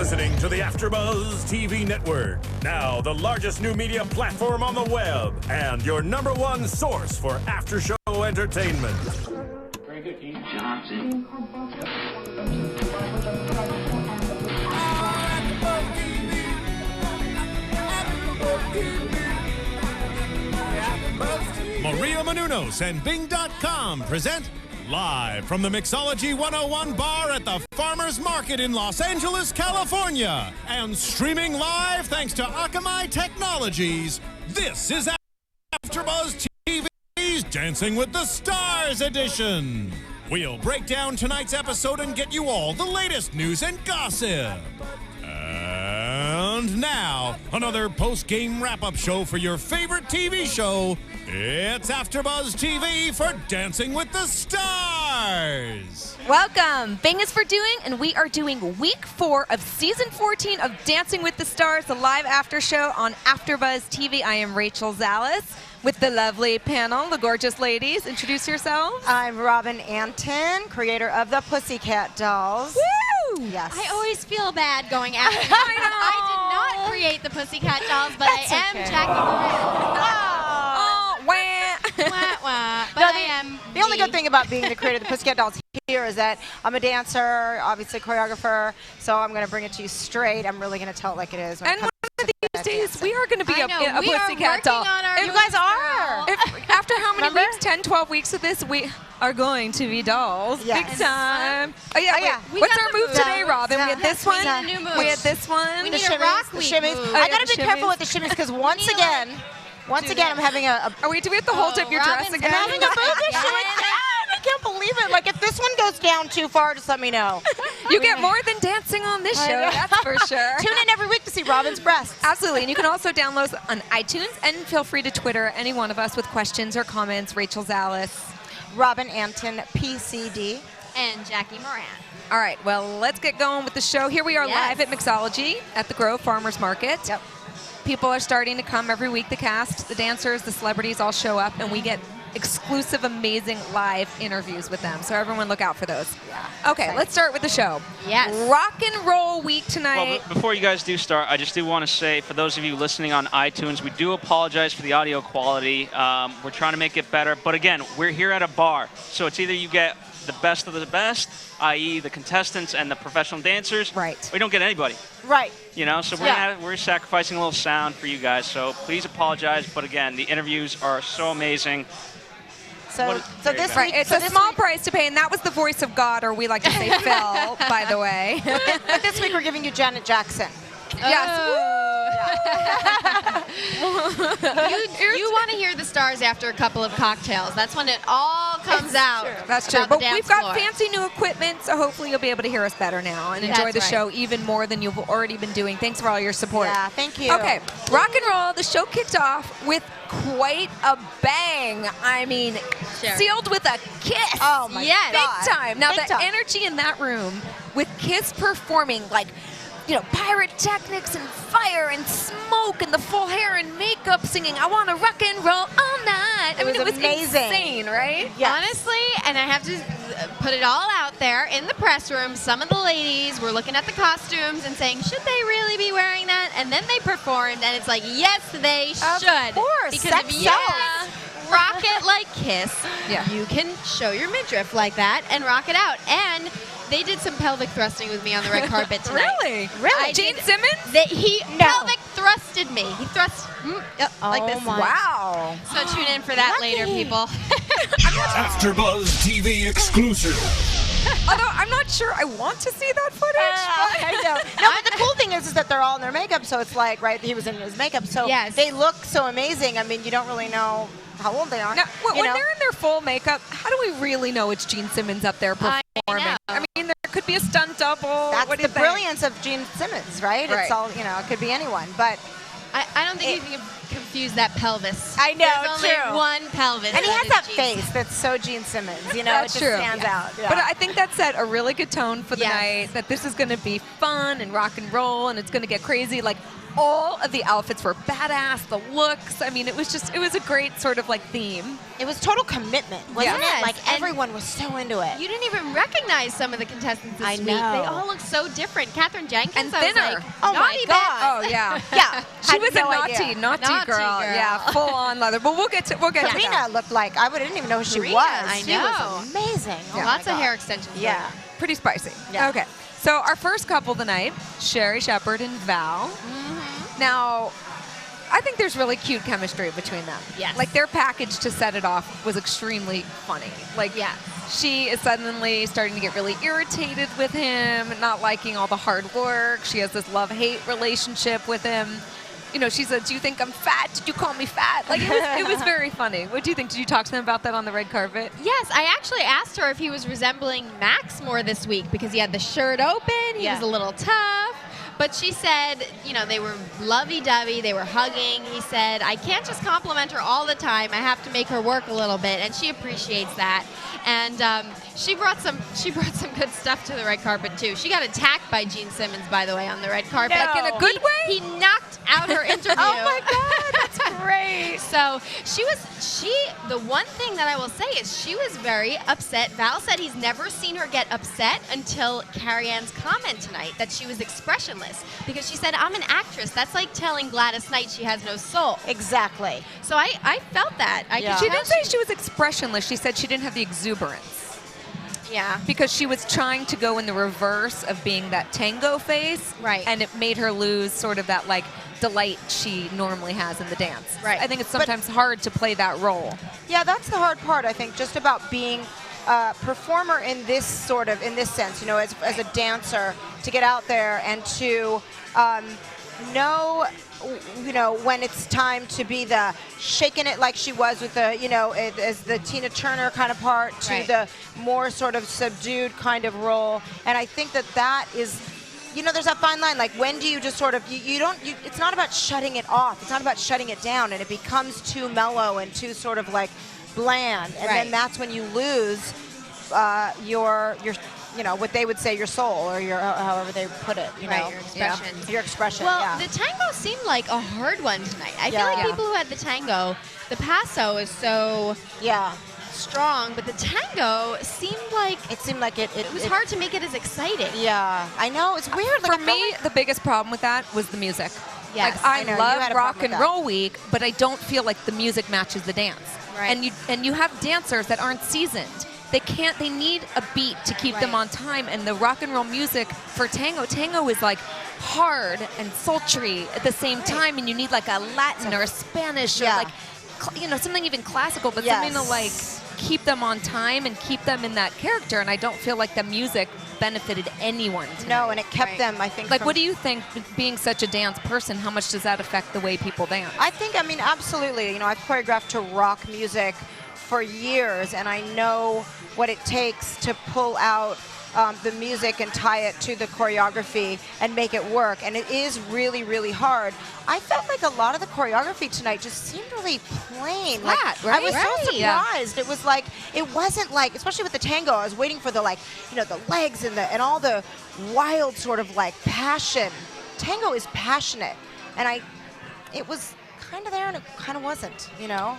listening to the AFTERBUZZ TV network, now the largest new media platform on the web, and your #1 source for after-show entertainment. Very good, Keith Johnson. Maria Menounos and Bing.com present live from the Mixology 101 bar at the Farmers Market in Los Angeles, California. And streaming live thanks to Akamai Technologies, this is AFTERBUZZ TV's Dancing with the Stars edition. We'll break down tonight's episode and get you all the latest news and gossip. And now, another post-game wrap-up show for your favorite TV show. It's AFTERBUZZ TV for Dancing with the Stars. Welcome. Bing is for doing, and we are doing week 4 of season 14 of Dancing with the Stars, the live after show on AFTERBUZZ TV. I am Rachel Zalis with the lovely panel, the gorgeous ladies. Introduce yourselves. I'm Robin Antin, creator of the Pussycat Dolls. Woo! Yes. I always feel bad going after you. I did not create the Pussycat Dolls, but That's I am okay. Jackie Miranne. Wah. Wah, wah. But No, I am the only good thing about being the creator of the Pussycat Dolls here is that I'm a dancer, obviously choreographer, so I'm going to bring it to you straight. I'm really going to tell it like it is. And one of these days, we are going to be a we Pussycat are doll. working on our You guys are. After how many Remember? weeks? 10, 12 weeks of this, we are going to be dolls. Yes. Big time. Oh, yeah. Oh, yeah. Wait, what's We our got move the today, moves. Robin? We had this one. We need a new move. We had this one. We The need a shimmies, rock the week shimmies. move. Oh, I yeah, got to the be careful shimmies. with the shimmies because once need to, again, that. I'm having a Oh, wait, do we have to hold up your dress Robin's again? I'm having a boobish Yes. I can't believe it. Like, if this one goes down too far, just let me know. You get more than dancing on this I show, know. that's for sure. Tune in every week to see Robin's breasts. Absolutely, and you can also download on iTunes, and feel free to Twitter any one of us with questions or comments. Rachel Zalis. Robin Antin, PCD. And Jackie Miranne. All right, well, let's get going with the show. Here we are Yes. live at Mixology at the Grove Farmers Market. Yep. People are starting to come every week. The cast, the dancers, the celebrities all show up, and we get exclusive, amazing live interviews with them. So everyone look out for those. Yeah. Okay, let's start with the show. Yes. Rock and roll week tonight. Well, before you guys do start, I just do want to say, for those of you listening on iTunes, we do apologize for the audio quality. We're trying to make it better. But again, we're here at a bar. So it's either you get the best of the best, i.e. the contestants and the professional dancers. Right. We don't get anybody. Right. You know, so we're sacrificing a little sound for you guys. So please apologize. But again, the interviews are so amazing. So this Right, week, it's so a this small week, price to pay, and that was the voice of God, or we like to say Phil, by the way. but this week we're giving you Janet Jackson. You want to hear the stars after a couple of cocktails. That's when it all comes out. That's true. about the But dance we've got floor. fancy new equipment, so hopefully you'll be able to hear us better now and enjoy That's the right. show even more than you've already been doing. Thanks for all your support. Yeah, thank you. Okay, rock and roll. The show kicked off with quite a bang. I mean, Sherry. sealed with a kiss. Oh my Yes. God. Big time. Now, Big the time. energy in that room with Kiss performing, like, you know, pyrotechnics and fire and smoke and the full hair and makeup singing, I want to rock and roll all night. I mean, was it was amazing. insane, right? Yes. Honestly, and I have to put it all out there, in the press room, some of the ladies were looking at the costumes and saying, should they really be wearing that? And then they performed, and it's like, yes, they should. course, Because sex if you rock it like Kiss, Yeah. you can show your midriff like that and rock it out. And they did some pelvic thrusting with me on the red carpet tonight. Really? Really? Gene Simmons? He pelvic thrusted me. He thrust like this. Wow. So tune in for that later, people. AFTERBUZZ TV exclusive. Although I'm not sure I want to see that footage. I know. No, but the cool thing is that they're all in their makeup, so it's like, right, he was in his makeup, so Yes. they look so amazing. I mean, you don't really know how old they are. Now, when you know? they're in their full makeup, how do we really know it's Gene Simmons up there performing? know. I mean, there could be a stunt double. That's What do the you think? brilliance of Gene Simmons, right? Right. It's all, you know, it could be anyone, but I don't think you can confuse that pelvis. I know, There's only true. one pelvis. and he has is that Gene face that's so Gene Simmons, you know, That's it just true. stands out. Yeah. But I think that set a really good tone for the Yes. night, that this is going to be fun and rock and roll, and it's going to get crazy. Like, all of the outfits were badass, the looks. I mean, it was a great sort of like theme. It was total commitment, wasn't Yes, it? Like and everyone was so into it. You didn't even recognize some of the contestants this I week. know. They all look so different. Katherine Jenkins, And I was thinner. like, Oh my naughty God. Oh yeah. Yeah, She had was no a idea. naughty girl. girl. Yeah, full on leather. But we'll get to that. Karina looked like I didn't even know who she Karina, was. I She know. was amazing. Oh my Lots of God. hair extensions. Yeah. Pretty spicy. Yeah. Okay. So our first couple of the night, Sherri Shepherd and Val. Now, I think there's really cute chemistry between them. Yes. Like their package to set it off was extremely funny. Like Yeah. she is suddenly starting to get really irritated with him, not liking all the hard work. She has this love-hate relationship with him. You know, she said, "Do you think I'm fat? Did you call me fat?" Like it was very funny. What do you think? Did you talk to them about that on the red carpet? Yes, I actually asked her if he was resembling Max more this week because he had the shirt open, he was a little tough. But she said, you know, they were lovey-dovey, they were hugging. He said, I can't just compliment her all the time. I have to make her work a little bit, and she appreciates that. And she brought some good stuff to the red carpet too. She got attacked by Gene Simmons, by the way, on the red carpet. Like in a good way? He knocked out her interview. Oh my God, that's great. So the one thing that I will say is she was very upset. Val said he's never seen her get upset until Carrie Ann's comment tonight that she was expressionless because she said, I'm an actress. That's like telling Gladys Knight she has no soul. Exactly. So I felt that. I could She tell didn't say she was expressionless. She said she didn't have the exuberance. Yeah. Because she was trying to go in the reverse of being that tango face. Right. And it made her lose sort of that like delight she normally has in the dance. Right. I think it's sometimes hard to play that role. Yeah, that's the hard part, I think, just about being a performer in this sense, you know, as a dancer, to get out there and to know, you know, when it's time to be the shaking it like she was with the, you know, as the Tina Turner kind of part to Right. the more sort of subdued kind of role. And I think that is, you know, there's that fine line, like when do you just sort of, it's not about shutting it off, it's not about shutting it down, and it becomes too mellow and too sort of like bland, and then Right. that's when you lose your you know, what they would say your soul, or your, however they put it, you Right, know. your expression. Yeah. Your expression, Well, yeah. the tango seemed like a hard one tonight. I feel Yeah. like Yeah. people who had the tango, the paso is so Yeah. strong, but the tango seemed like It seemed like it it was hard to make it as exciting. Yeah. I know, it's weird. Like, For me, the biggest problem with that was the music. Yes. Like I know, you love had a rock problem and with roll week, but I don't feel like the music matches the dance. Right. And you have dancers that aren't seasoned. They need a beat to keep them Right. on time, and the rock and roll music for tango is like hard and sultry at the same time, and you need like a Latin or a Spanish or Yeah. like you know, something even classical, but something to like keep them on time and keep them in that character, and I don't feel like the music benefited anyone tonight. No, and it kept Right. them, I think. Like, from- what do you think, being such a dance person, how much does that affect the way people dance? I think, I mean, absolutely. You know, I've choreographed to rock music for years, and I know what it takes to pull out the music and tie it to the choreography and make it work. And it is really, really hard. I felt like a lot of the choreography tonight just seemed really plain. Flat, like, right? I was so Right. surprised. It was like, it wasn't like, especially with the tango, I was waiting for the, like, you know, the legs and all the wild sort of like passion. Tango is passionate, and it was kind of there and it kind of wasn't, you know?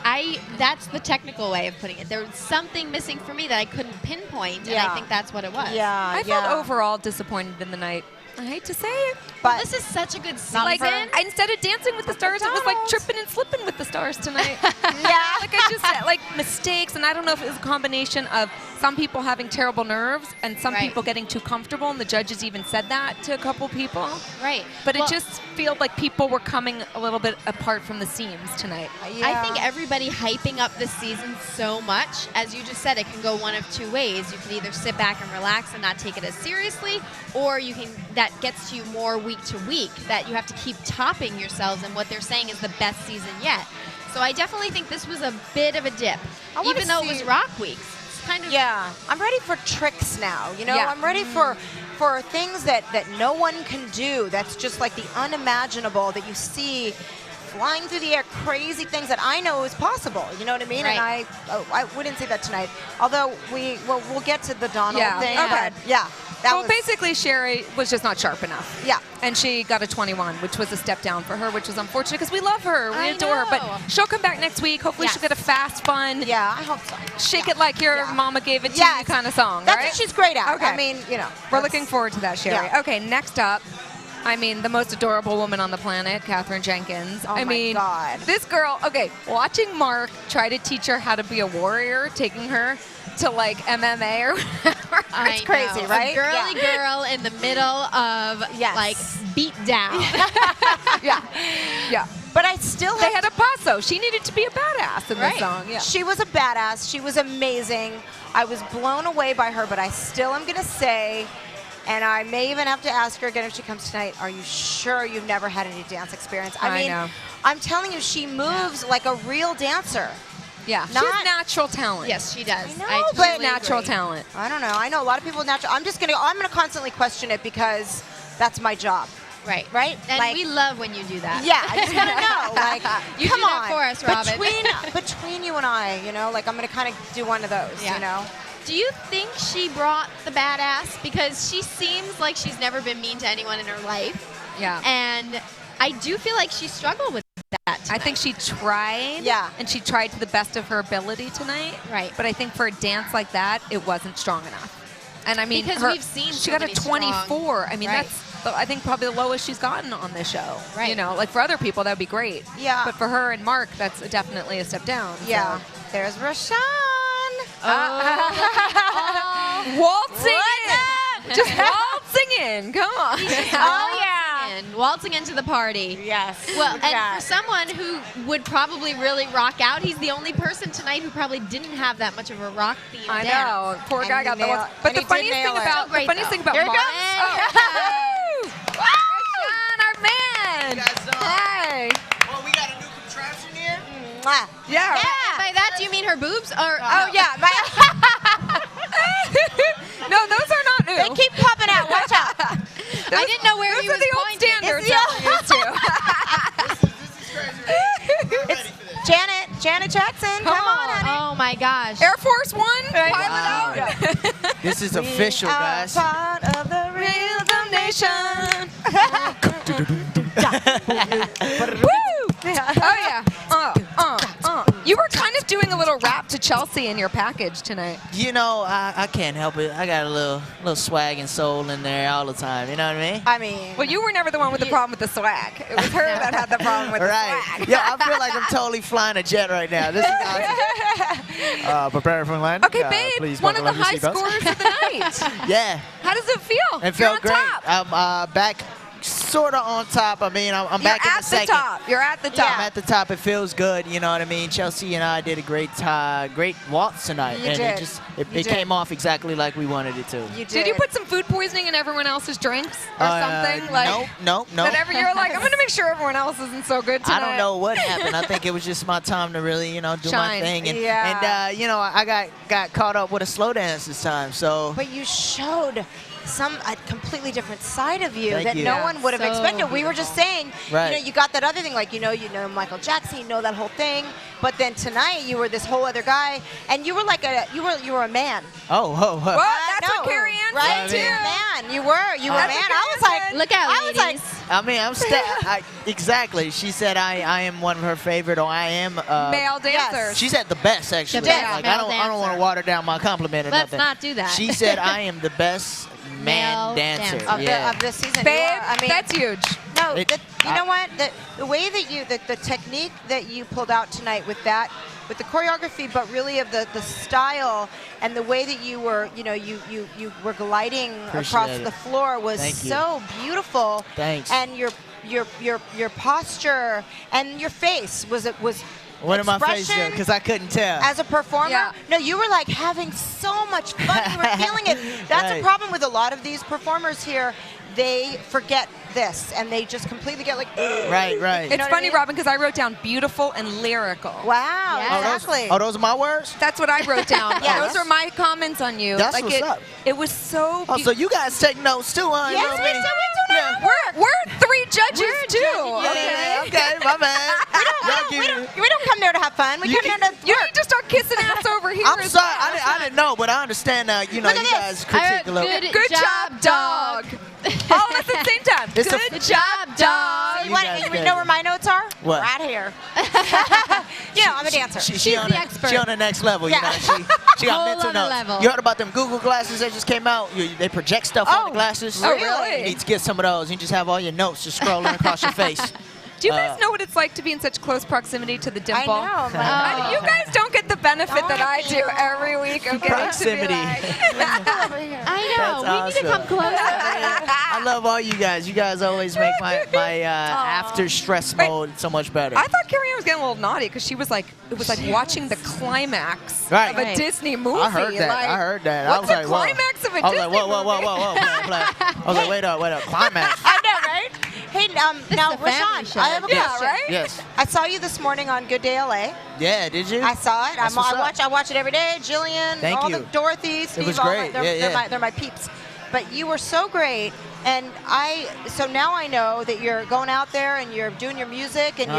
I that's the technical way of putting it. There was something missing for me that I couldn't pinpoint, and Yeah. I think that's what it was. Yeah, I felt overall disappointed in the night. I hate to say it. but This is such a good season. Like, instead of dancing with the stars, it was like McDonald's. tripping and slipping with the stars tonight. yeah, Like, I just, like, mistakes, and I don't know if it was a combination of some people having terrible nerves and some Right. people getting too comfortable, and the judges even said that to a couple people. Right. But Well, it just felt like people were coming a little bit apart from the seams tonight. I think everybody hyping up this season so much, as you just said, it can go one of two ways. You can either sit back and relax and not take it as seriously, or you can, that gets to you more week to week, that you have to keep topping yourselves, and what they're saying is the best season yet. So I definitely think this was a bit of a dip, I wanna even though it was see- rock weeks. It's kind of Yeah, I'm ready for tricks now. You know, Yeah. I'm ready for things that no one can do. That's just like the unimaginable that you see flying through the air, crazy things that I know is possible. You know what I mean? Right. And I wouldn't say that tonight. Although we'll get to the Donald thing. Okay. But yeah. Well, basically, Sherri was just not sharp enough. Yeah. And she got a 21, which was a step down for her, which is unfortunate because we love her. We I adore her. But know. she'll come back next week. Hopefully, Yes. she'll get a fast, fun, Yeah, I hope so. shake it like your mama gave it to you kind of song. That's right? what she's great at. Okay. I mean, you know. We're looking forward to that, Sherri. Yeah. Okay, next up. I mean, the most adorable woman on the planet, Katherine Jenkins. Oh I my mean, God. this girl, okay, watching Mark try to teach her how to be a warrior, taking her to like MMA or whatever. It's crazy, right? A girly girl in the middle of like beat down. Yeah. But I still They had a paso. She needed to be a badass in this song. Yeah. She was a badass. She was amazing. I was blown away by her, but I still am going to say, and I may even have to ask her again if she comes tonight, are you sure you've never had any dance experience? I mean, know. I'm telling you, she moves like a real dancer. Yeah. She Not- has natural talent. Yes, she does. I know, I but totally Natural agree. talent. I don't know. I know a lot of people with natural. I'm gonna constantly question it because that's my job. Right. Right? And Like- we love when you do that. Yeah, I just gotta know. Like, You come do that on. for us, Robin. Between you and I, you know, like I'm gonna kind of do one of those. Yeah. You know. Do you think she brought the badass? Because she seems like she's never been mean to anyone in her life. Yeah. And I do feel like she struggled with that I think she tried. Yeah. And she tried to the best of her ability tonight. Right. But I think for a dance like that, it wasn't strong enough. And I mean, Because we've seen she so got a many 24. strong- I mean, Right. that's I think probably the lowest she's gotten on this show. Right. You know, like for other people that would be great. Yeah. But for her and Mark, that's definitely a step down. Yeah. So. There's Roshon. Waltzing in. Just waltzing in. Come on. Oh, yeah. Waltzing into the party. Yes. Well, Look at and that. for someone who would probably really rock out, he's the only person tonight who probably didn't have that much of a rock theme. I dance. know. Poor And guy he got the nailed- one. But and the he did funniest nail thing it. about So great, funniest though. thing about Here it Mark. goes. Roshon, our man. Hey. Well, we got a new contraption here. Mwah. Yeah. And by that, do you mean her boobs? Or Oh no. yeah. No, those are not new. They keep popping out. Watch out. I didn't know where Those he are was the old pointing. standards Yeah. that we're used to. This is crazy. We're ready for this. Janet Jackson. Come on, honey. Oh my gosh. Air Force One, pilot Wow. out. This is official, We are guys. part of the Rhythm Nation. Woo! Oh yeah. You were kind of doing a little rap to Chelsea in your package tonight. You know, I can't help it. I got a little swag and soul in there all the time. You know what I mean? I mean, Well, you were never the one with the problem with the swag. It was her that had the problem with Right. the swag. Yeah, I feel like I'm totally flying a jet right now. This is awesome. Prepare for landing. Okay, babe. Please One of buckle the up your high seatbelts. scorers of the night. Yeah, How does it feel? it You're felt on great. top. I'm back, sort of on top. I mean, I'm You're back in at the the second. top. You're at the top. I'm at the top. It feels good. You know what I mean? Chelsea and I did a great waltz tonight, You and did. it You did. came off exactly like we wanted it to. you Did you put some food poisoning in everyone else's drinks or something? Like Nope. whatever you're like, I'm going to make sure everyone else isn't so good tonight. I don't know what happened. I think it was just my time to really, do my Shine. thing. And, Yeah. I got caught up with a slow dance this time. So But you showed a completely different side of you Thank that you. no Yeah, one would have so expected. We were just saying, Right. you got that other thing, like, you know Michael Jackson, you know that whole thing. But then tonight you were this whole other guy, and you were like you were a man. Well, Well, that's No, what Carrie Ann right? said, I mean- You were a man. You were a That's man. what I was Carrie like, said. Look out, I was like, ladies. I mean, exactly. She said I am one of her favorite, or I am. Male dancers. She said the best, actually. The best Like, male I don't want dancer. to water down my compliment or Let's nothing. not do that. She said I am the best man Male dancer. dancer. of this season. Babe, You are. I mean, that's huge. No, It- you know what? The way that the technique that you pulled out tonight with the choreography, but really of the style and the way that you were, you were gliding across Appreciate the it. floor was Thank you. so beautiful. Thanks. And your posture and your face was What am I facing? expression Because I couldn't tell. as a performer. Yeah. No, you were like having so much fun. You were feeling it. That's a Right. problem with a lot of these performers here. They forget this and they just completely get like, Right. You It's know what I funny, mean? Robin, because I wrote down beautiful and lyrical. wow, Yeah. exactly. Those are my words? That's what I wrote down. Yeah. Those are my comments on you. That's like what's up. It was so Oh, so you guys take notes too, huh? Yes, we do. We're 3 judges too. Yeah, okay. My bad. We don't come there to have fun. We come here to You work. need to start kissing ass over here. I'm as sorry. well. I didn't know, but I understand now. You know, Look at you this. guys critique a little. Good job, dog. All of us at the same time. It's Good job, dog. You guys You good. know where my notes are? What? Right here. You know, I'm a dancer. She on the expert. She on the next level. Yeah. You know, she got Whole mental other notes. level. You heard about them Google glasses that just came out? They project stuff on the glasses. Oh, really? You need to get some of those. You just have all your notes just scrolling across your face. Do you guys know what it's like to be in such close proximity to the I dimple? know. My You guys don't get the benefit that I do every week of getting Proximity. to be like, I know. That's We need to come awesome. closer. I love all you guys. You guys always make my after stress mode so much better. I thought Carrie Ann was getting a little naughty because she was like, it was like watching the climax Right. of a Right. Disney movie. I heard that. Like, I heard that. What's I was the like, whoa. climax of a I was Disney like, whoa. I was like, wait up, climax. I know, right? Hey, now, is a family Rashawn, show. I have a Yeah, question. right? Yes. I saw you this morning on Good Day LA. Yeah, did you? I saw it. That's what's up. I watch it every day. Jillian, Thank all you. the Dorothy, Steve, was all great. they're my peeps. But you were so great, and so now I know that you're going out there and you're doing your music and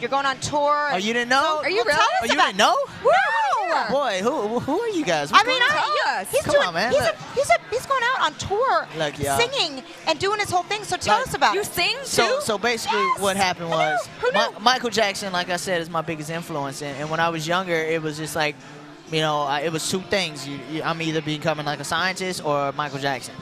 you're going on tour. Oh, you didn't know? So, Are you well, really? tell us Oh, you about didn't know? No. Boy, who are you guys? I What's mean, going on? Tell us. he's Come doing. on, man, He's, look. he's going out on tour, Look, y'all. singing and doing his whole thing. So tell Like, us about You it. sing too? So basically, Yes. what happened I know. was Who knew? Michael Jackson, like I said, is my biggest influence. And when I was younger, it was just like, you know, it was two things. I'm either becoming like a scientist or Michael Jackson.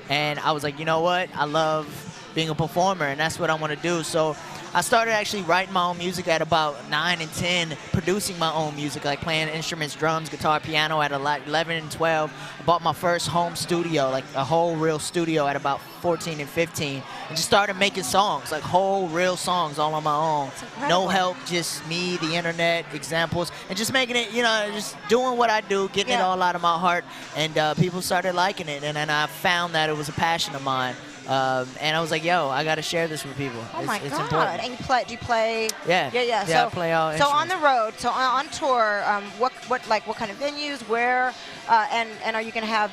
And I was like, you know what? I love being a performer, and that's what I want to do. So I started actually writing my own music at about 9 and 10, producing my own music, like playing instruments, drums, guitar, piano at 11 and 12. I bought my first home studio, like a whole real studio at about 14 and 15, and just started making songs, like whole real songs all on my own. No help, just me, the internet, examples, and just making it, you know, just doing what I do, getting it all out of my heart, and people started liking it, and then I found that it was a passion of mine. And I was like, yo, I got to share this with people. Oh my it's God! important. And do you play? Yeah. Yeah. Yeah, I play all So on instruments. the road, so on tour, what kind of venues, where, and are you going to have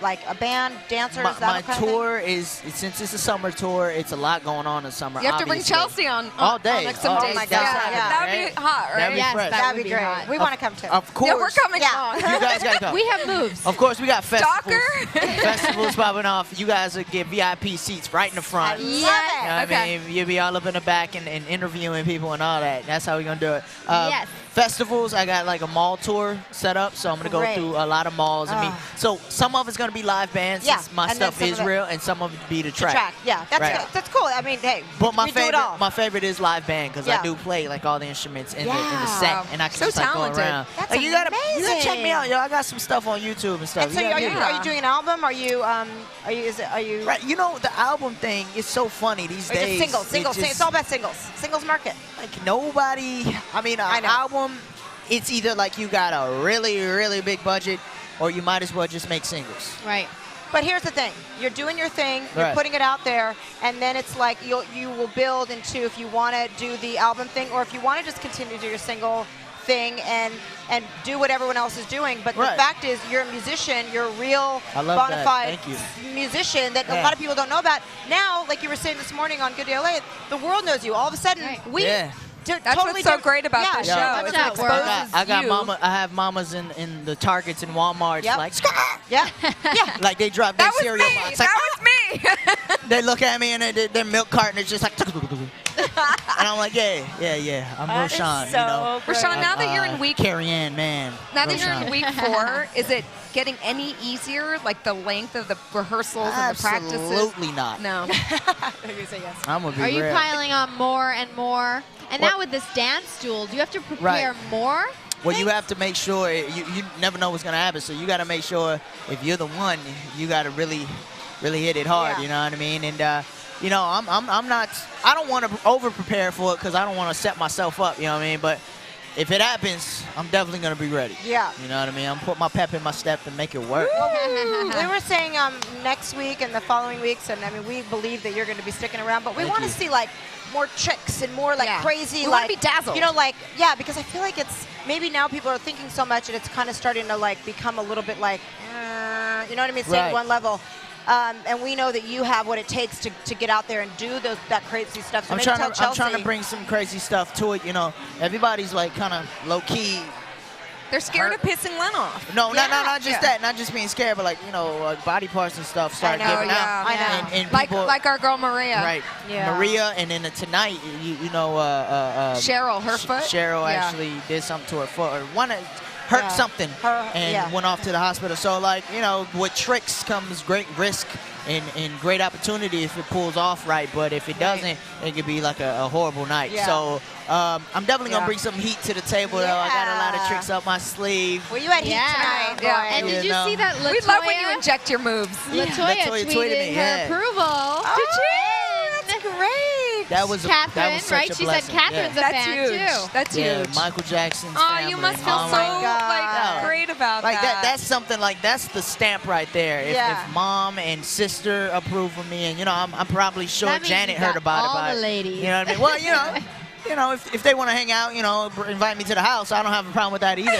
like a band, dancers? My that kind of tour is, since it's a summer tour, it's a lot going on in summer. You have to bring obviously. Chelsea on all day. like some Oh days. my God. That would be hot, right? That'd be Yes, fresh. that That'd would be be great. hot. We want to come too. Of course. Yeah, we're coming Yeah. along. You guys gotta come. We have moves. Of course, we got festivals. Stalker. Festivals popping off. You guys will get VIP seats right in the front. I love You it. know what Okay. I mean? You'll be all up in the back and interviewing people and all that. That's how we're going to do it. Yes. Festivals, I got like a mall tour set up, so I'm going to go Great. through a lot of malls. and meet. So some of it's going to be live bands, Yeah, since my and then stuff some is of it- real, and some of it be the The track. track. Yeah, that's Right. good. That's cool. I mean, hey, But we do it all. my favorite is live band, because Yeah. I do play like all the instruments in the Yeah. set, and I can So just like talented. go around. That's like, you gotta check me amazing. out, yo. I got some stuff on YouTube and stuff. And so You gotta get it. are you doing an album? Are you Right, you know, the album thing is so funny these or days. just singles? It's all about singles. Singles market. like nobody. I mean, I an know. album, it's either like you got a really, really big budget, or you might as well just make singles. Right. But here's the thing: you're doing your thing, you're Right. putting it out there, and then it's like you will build into if you want to do the album thing, or if you want to just continue to do your single thing and do what everyone else is doing. But Right. the fact is, you're a musician. You're a real I love bona that. fide Thank you. musician that a Yeah. lot of people don't know about. Now, like you were saying this morning on Good Day LA, the world knows you. All of a sudden, Right. we. Yeah. That's totally what's so different- great about yeah, this Yeah. show. Watch is it out, world. exposes I got you. I have mamas in the Targets and Walmarts Yep. like, Yeah, yeah. like they drop their That was cereal me. box. That Like, was me. they look at me and their milk carton is just like, and I'm like, yeah. I'm That is Rohan, you so know. great. Rashawn, now that you're in week Carrie Ann, man. Now that you're in Rohan. week 4, is it getting any easier, like the length of the rehearsals and the practices? Absolutely not. No. You say yes. I'm gonna be Are you real. piling on more and more? And What? now with this dance duel, do you have to prepare Right. more? Well, you have to make sure you never know what's gonna happen. So you got to make sure if you're the one, you got to really hit it hard. Yeah. You know what I mean? And you know, I'm not. I don't want to over prepare for it because I don't want to set myself up. You know what I mean? But if it happens, I'm definitely gonna be ready. Yeah. You know what I mean? I'm put my pep in my step and make it work. We were saying next week and the following weeks, and I mean, we believe that you're going to be sticking around, but we Thank want to you. see like more tricks and more like Yeah. crazy, We wanna like be dazzled. You know, like because I feel like it's maybe now people are thinking so much, and it's kind of starting to like become a little bit like, you know what I mean? Staying at Right. one level. and we know that you have what it takes to get out there and do that crazy stuff. So I'm trying to bring some crazy stuff to it. You know, everybody's like kind of low key. They're scared of pissing Len off. No, not just that. Not just being scared, but like, you know, body parts and stuff start giving out. I know. And like our girl Maria. Right. Yeah. Maria, and then tonight, you know, Cheryl, her foot. Cheryl actually did something to her foot, or hurt something, and went off to the hospital. So, like, you know, with tricks comes great risk and great opportunity if it pulls off right. But if it doesn't, it could be like a horrible night. Yeah. So I'm definitely going to bring some heat to the table, though. I got a lot of tricks up my sleeve. Well, you had heat tonight, boy. Yeah. And did you see that Latoya? We love when you inject your moves. Latoya tweeted her approval. Did you? That's great. That was Catherine, such right? a She blessing. said Catherine's a That's fan huge. too. That's huge. Michael Jackson's Oh, family. you must feel Oh so my God. great about like that. that's something like that's the stamp right there. If mom and sister approve of me, and you know, I'm probably sure That means Janet you heard got about all it. the ladies. You know what I mean? Well, you know, if they want to hang out, you know, invite me to the house. I don't have a problem with that either.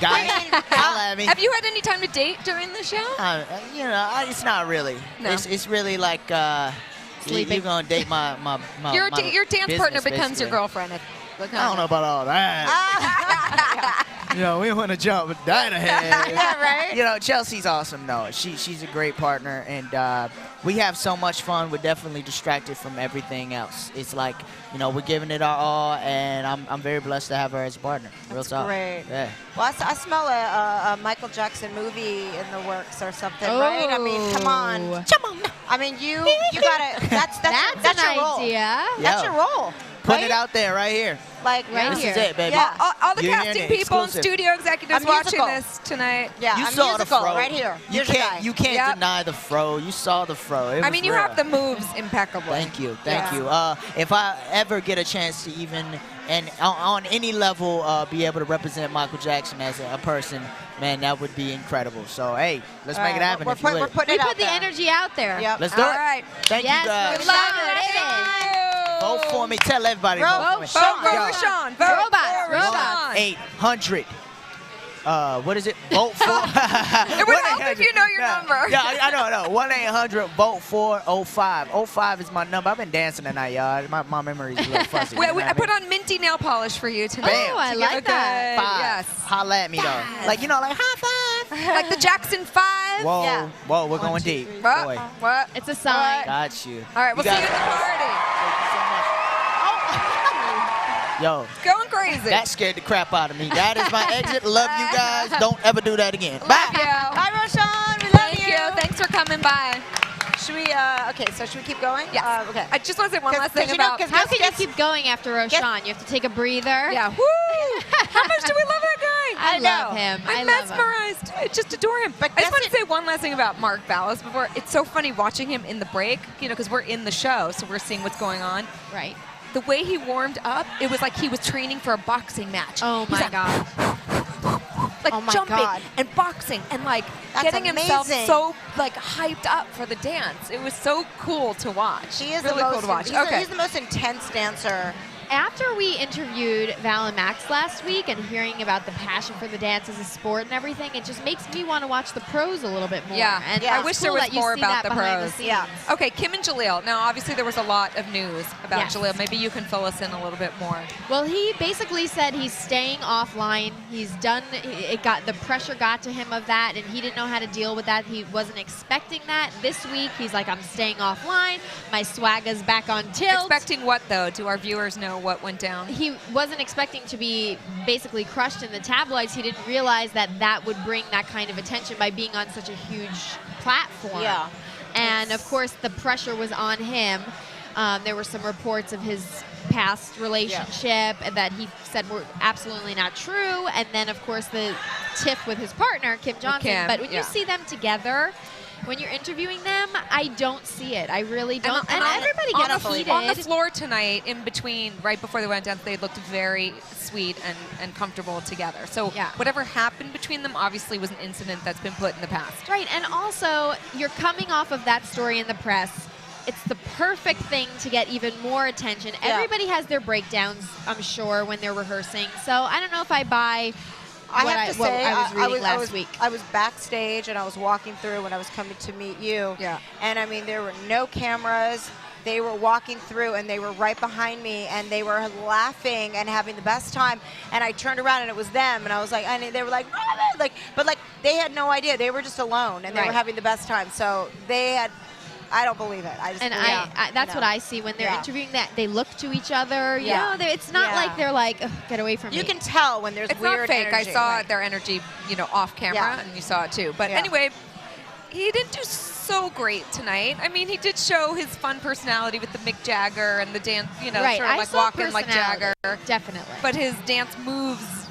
Guys, holla at me. Have you had any time to date during the show? You know, it's not really. No. It's really like you're gonna date my Your my dance business, partner becomes basically. your girlfriend. I don't know about all that. You know, we want to jump that ahead. Yeah, right? You know, Chelsea's awesome, though. She's a great partner, and we have so much fun. We're definitely distracted from everything else. It's like, you know, we're giving it our all, and I'm very blessed to have her as a partner. Real talk. Great. Yeah. Well, I smell a Michael Jackson movie in the works or something, right? I mean, come on. I mean, you gotta. That's an your role. idea. That's Yo. your role. Putting right? it out there right here. Like Right This here. is it, baby. Yeah. All the You're hearing casting it people and exclusive. studio executives A watching musical. this tonight. Yeah, You a saw musical the fro. right here. You Here's your guy. can't Yep. deny the fro. You saw the fro. It I was mean, you real. have the moves impeccably. Thank you. Yeah. If I ever get a chance to even, and on any level, be able to represent Michael Jackson as a person, man, that would be incredible. So, hey, let's make it happen. We're if you putting would. it out Put the there. energy out there. Yep. Let's do All it. right. Thank Yes, you guys. we love it. Vote for me. Tell everybody. Vote Vote for me. for Vote for Yo. Roshon. Vote Robots, for robots. Roshon. 800. What is it? Vote for. It would help if you know your number. Yeah, I know. 1-800-VOTE for 05. 05 is my number. I've been dancing tonight, y'all. My memory's a little fuzzy. I put on minty nail polish for you tonight. Bam. Oh, I To like give a that. good- 5. Yes. Holla at me, though. Like, you know, like high five. Like the Jackson 5. Whoa, Yeah. whoa, we're going deep. What? Boy, What? It's a sign. got you. All right, we'll see you got at it. the party. Thank you so much. Yo, Going crazy. that scared the crap out of me. That is my exit. Love you guys. Don't ever do that again. Love Bye. you. Bye, Roshon. We love Thank you. you. Thanks for coming by. Should we? Okay. So should we keep going? Yes. Okay. I just want to say one last 'Cause thing you know, about. 'cause How can you Guess- keep going after Roshon? You have to take a breather. Yeah. Woo! How much do we love that guy? I love him. I I'm love him. mesmerized. I just adore him. But I just guess want to say one last thing about Mark Vallis before. It's so funny watching him in the break, you know, because we're in the show, so we're seeing what's going on. Right. The way he warmed up, it was like he was training for a boxing match. Oh He's my like, God. like Oh my jumping God. and boxing and like That's getting himself amazing. so like hyped up for the dance. It was so cool to watch. He is really the most. cool to watch. He's, Okay. he's the most intense dancer. After we interviewed Val and Max last week and hearing about the passion for the dance as a sport and everything, it just makes me want to watch the pros a little bit more. Yeah. And Yeah. it's I wish cool there was that you more see about that the behind pros. The scenes. Yeah. Okay, Kym and Jaleel. Now, obviously, there was a lot of news about Yes. Jaleel. Maybe you can fill us in a little bit more. Well, he basically said he's staying offline. He's done. The pressure got to him of that, and he didn't know how to deal with that. He wasn't expecting that. This week, he's like, I'm staying offline. My swagger's back on tilt. Expecting what, though? Do our viewers know what went down? He wasn't expecting to be basically crushed in the tabloids. He didn't realize that that would bring that kind of attention by being on such a huge platform. Yeah. And of course, the pressure was on him. There were some reports of his past relationship that he said were absolutely not true. And then, of course, the tiff with his partner, Kym Johnson. Kym, but when yeah. you see them together, when you're interviewing them, I don't see it. I really don't. And, on- everybody on gets the, heated. on the floor tonight, in between, right before they went down, they looked very sweet and comfortable together. So Yeah. whatever happened between them obviously was an incident that's been put in the past. Right, and also, you're coming off of that story in the press. It's the perfect thing to get even more attention. Yeah. Everybody has their breakdowns, I'm sure, when they're rehearsing. So I don't know if I buy I have to say, I was reading last week. I was backstage and I was walking through when I was coming to meet you. Yeah. And I mean, there were no cameras. They were walking through and they were right behind me and they were laughing and having the best time. And I turned around and it was them and I was like, and they were like, but like they had no idea. They were just alone and they were having the best time. So they had. I don't believe it. I just that's what I see when they're interviewing. That they look to each other. You know, it's not like they're like, get away from me. You can tell when there's it's weird not fake. energy. I saw their energy, off camera, and you saw it too. But anyway, he didn't do so great tonight. I mean, he did show his fun personality with the Mick Jagger and the dance, sort of like walking like Jagger. Definitely. But his dance moves,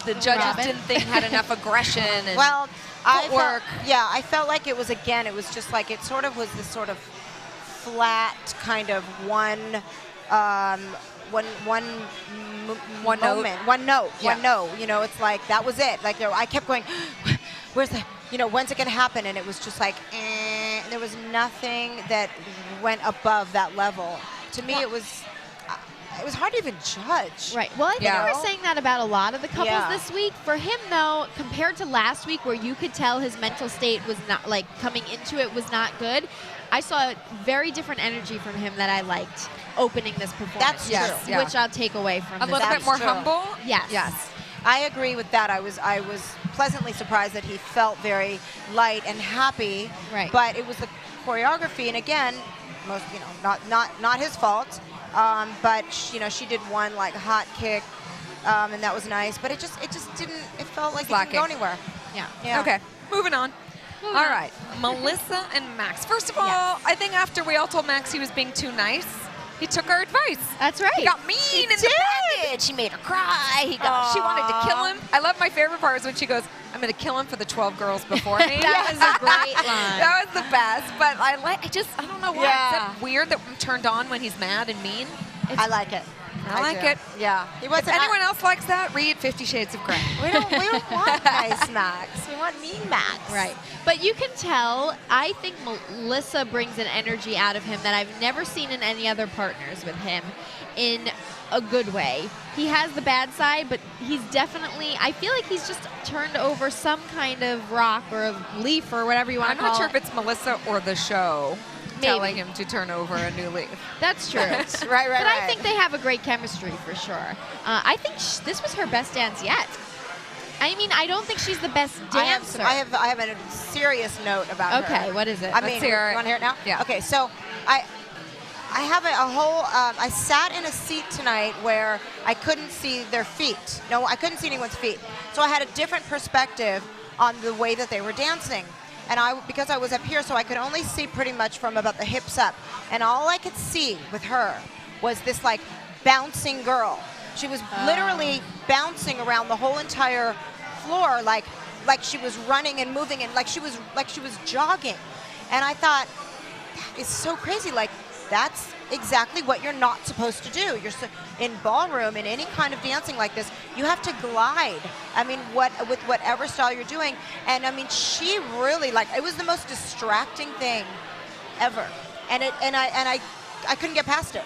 the judges didn't think had enough aggression and footwork. I felt like it was, again, it was just like, it sort of was this sort of flat kind of one note. It's like, that was it. Like, I kept going, where's the, when's it going to happen? And it was just like, there was nothing that went above that level. To me, it was hard to even judge. Right. Well, I think we were saying that about a lot of the couples this week. For him, though, compared to last week where you could tell his mental state was not, like, coming into it was not good, I saw a very different energy from him that I liked opening this performance. That's true. Which I'll take away from a little bit more humble. Yes. Yes. I agree with that. I was pleasantly surprised that he felt very light and happy. Right. But it was the choreography, and again, not his fault. But she did one like hot kick, and that was nice. But it just didn't. It felt like it didn't go anywhere. Yeah. Okay. Moving on. All right. Melissa and Max. First of all, I think after we all told Max he was being too nice, he took our advice. That's right. He got mean in the package. He made her cry. She wanted to kill him. I love my favorite part is when she goes, I'm going to kill him for the 12 girls before me. That was a great line. That was the best. But I don't know why. Is that weird that I'm turned on when he's mad and mean? I like it. I like it. Yeah. If anyone else likes that, read 50 Shades of Grey. We don't want nice Max. We want mean Max. Right. But you can tell, I think Melissa brings an energy out of him that I've never seen in any other partners with him in a good way. He has the bad side, but he's definitely, I feel like he's just turned over some kind of rock or a leaf or whatever you want to call it. I'm not sure if it's Melissa or the show. Telling him to turn over a new leaf. That's true. right. But I think they have a great chemistry for sure. I think this was her best dance yet. I mean, I don't think she's the best dancer. I have a serious note about her. Okay, what is it? I mean, you want to hear it now? Yeah. Okay, so I have a whole, I sat in a seat tonight where I couldn't see their feet. No, I couldn't see anyone's feet. So I had a different perspective on the way that they were dancing. And because I was up here, so I could only see pretty much from about the hips up. And all I could see with her was this like bouncing girl. She was literally bouncing around the whole entire floor, like she was running and moving, and like she was jogging. And I thought, that is so crazy. Like, that's exactly what you're not supposed to do. In ballroom, in any kind of dancing like this, you have to glide. I mean, with whatever style you're doing. And I mean, she really, like, it was the most distracting thing ever. And I couldn't get past it.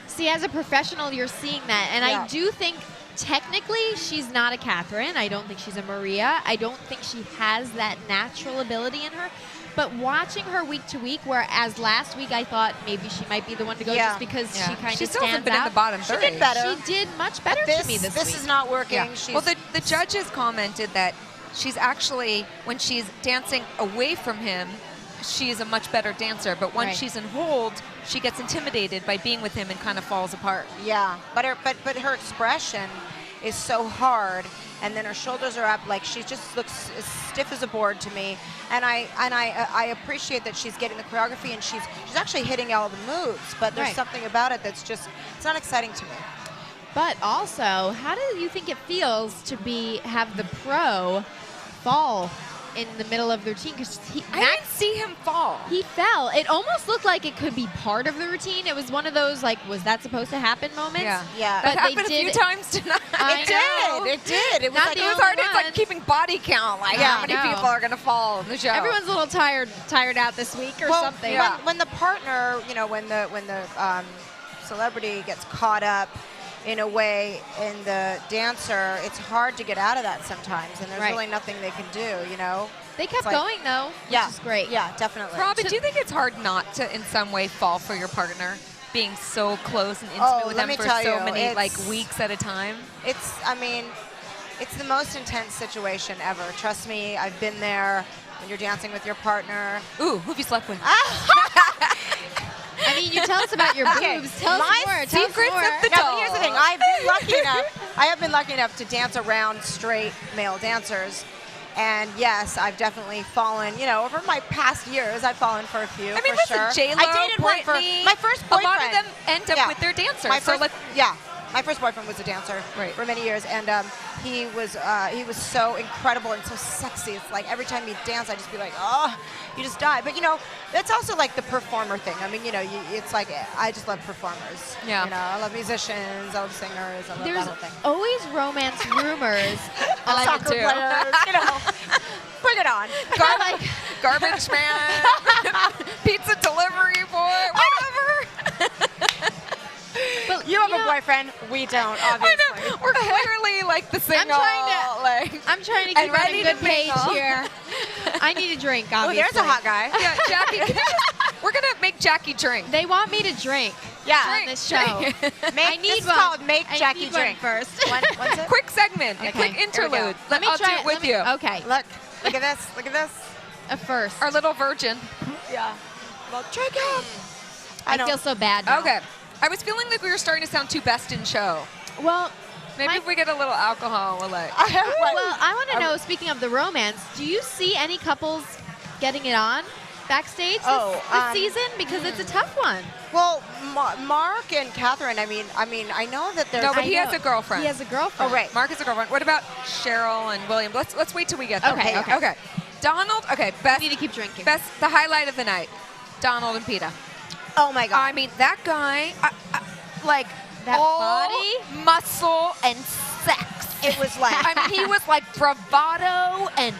See, as a professional, you're seeing that. And I do think technically she's not a Katherine. I don't think she's a Maria. I don't think she has that natural ability in her. But watching her week to week, whereas last week I thought maybe she might be the one to go just because she kind of stands out. She still hasn't been in the bottom 30. She did better. She did much better to me this week. This is not working. Yeah. Well, the judges commented that she's actually, when she's dancing away from him, she is a much better dancer. But when she's in hold, she gets intimidated by being with him and kind of falls apart. Yeah, but her expression is so hard, and then her shoulders are up, like she just looks as stiff as a board to me. And I appreciate that she's getting the choreography and she's actually hitting all the moves, but there's something about it that's just, it's not exciting to me. But also, how do you think it feels to have the pro fall in the middle of the routine? Because I didn't see him fall. He fell. It almost looked like it could be part of the routine. It was one of those, like, was that supposed to happen moments? Yeah. But that happened a few times tonight. It did. It was Not like, the it was only hard. It's one. like keeping body count. Like how many people are going to fall in the show? Everyone's a little tired out this week or something. When the partner, when the celebrity gets caught up in a way, in the dancer, it's hard to get out of that sometimes, and there's Right. really nothing they can do, you know? They kept like- going though, which is great. Yeah, definitely. Robin, do you think it's hard not to, in some way, fall for your partner, being so close and intimate with let them me for tell so you, many like it's- weeks at a time? I mean, it's the most intense situation ever. Trust me, I've been there when you're dancing with your partner. Ooh, who have you slept with? I mean, you tell us about your boobs. Tell us My more. Tell us secrets more. of the No, but here's the thing. doll. I have been lucky enough to dance around straight male dancers. And yes, I've definitely fallen, you know, over my past years, I've fallen for a few, I mean, for listen, sure. J-Lo, I dated one for Britney, my first a boyfriend. lot of them end up Yeah. with their dancers. My so first, like, yeah, my first boyfriend was a dancer for many years, and he was so incredible and so sexy. It's like every time he danced, I'd just be like, oh, you just die. But you know, that's also like the performer thing. I mean, you know, it's like I just love performers. Yeah. You know, I love musicians, I love singers, I love There's that whole thing. always romance rumors. I like Soccer it too. players, you know, bring it on. Garbage man, pizza delivery boy, whatever. But, You have know, a boyfriend. We don't, I obviously. know. We're clearly like the single. I'm trying to keep and on a ready good to page mingle. here. I need a drink, Oh, obviously. there's a hot guy. Yeah, Jackie. can you just- we're gonna make Jackie drink. They want me to drink Yeah. on this show. Make, I need this is one. called Make I Jackie need one Drink. first. What's it? Quick segment, a Okay, quick here we go. interlude. Let me I'll try do it with you. Okay. Look at this. Look at this. A first. Our little virgin. Yeah. Well, drink it. I feel so bad now. Okay. I was feeling like we were starting to sound too best in show. Well, Maybe if we get a little alcohol, we'll like. well, I want to know, speaking of the romance, do you see any couples getting it on backstage this season? Because it's a tough one. Well, Mark and Katherine. I mean, I know that there's. No, but he has a girlfriend. He has a girlfriend. Oh, right. Mark has a girlfriend. What about Cheryl and William? Let's wait till we get there. Okay. Donald. Okay. Best. We need to keep drinking. Best. The highlight of the night. Donald and Peta. Oh my God. I mean, that guy. Like That all body? muscle and sex. It was like. I mean, he was like bravado and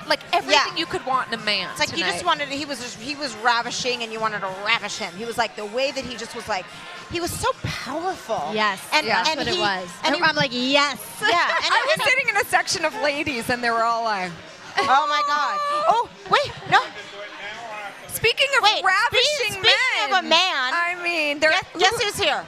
like everything Yeah. you could want in a man. It's like you just wanted. He was ravishing, and you wanted to ravish him. He was like the way that he just was like. He was so powerful. Yes, and that's and what he, it was. And he, I'm like, yes. yeah. And, I was and- sitting in a section of ladies, and they were all like. oh my God. Oh wait, no. Speaking of Wait, ravishing speaking men, of a man, I mean, they're guess who's here?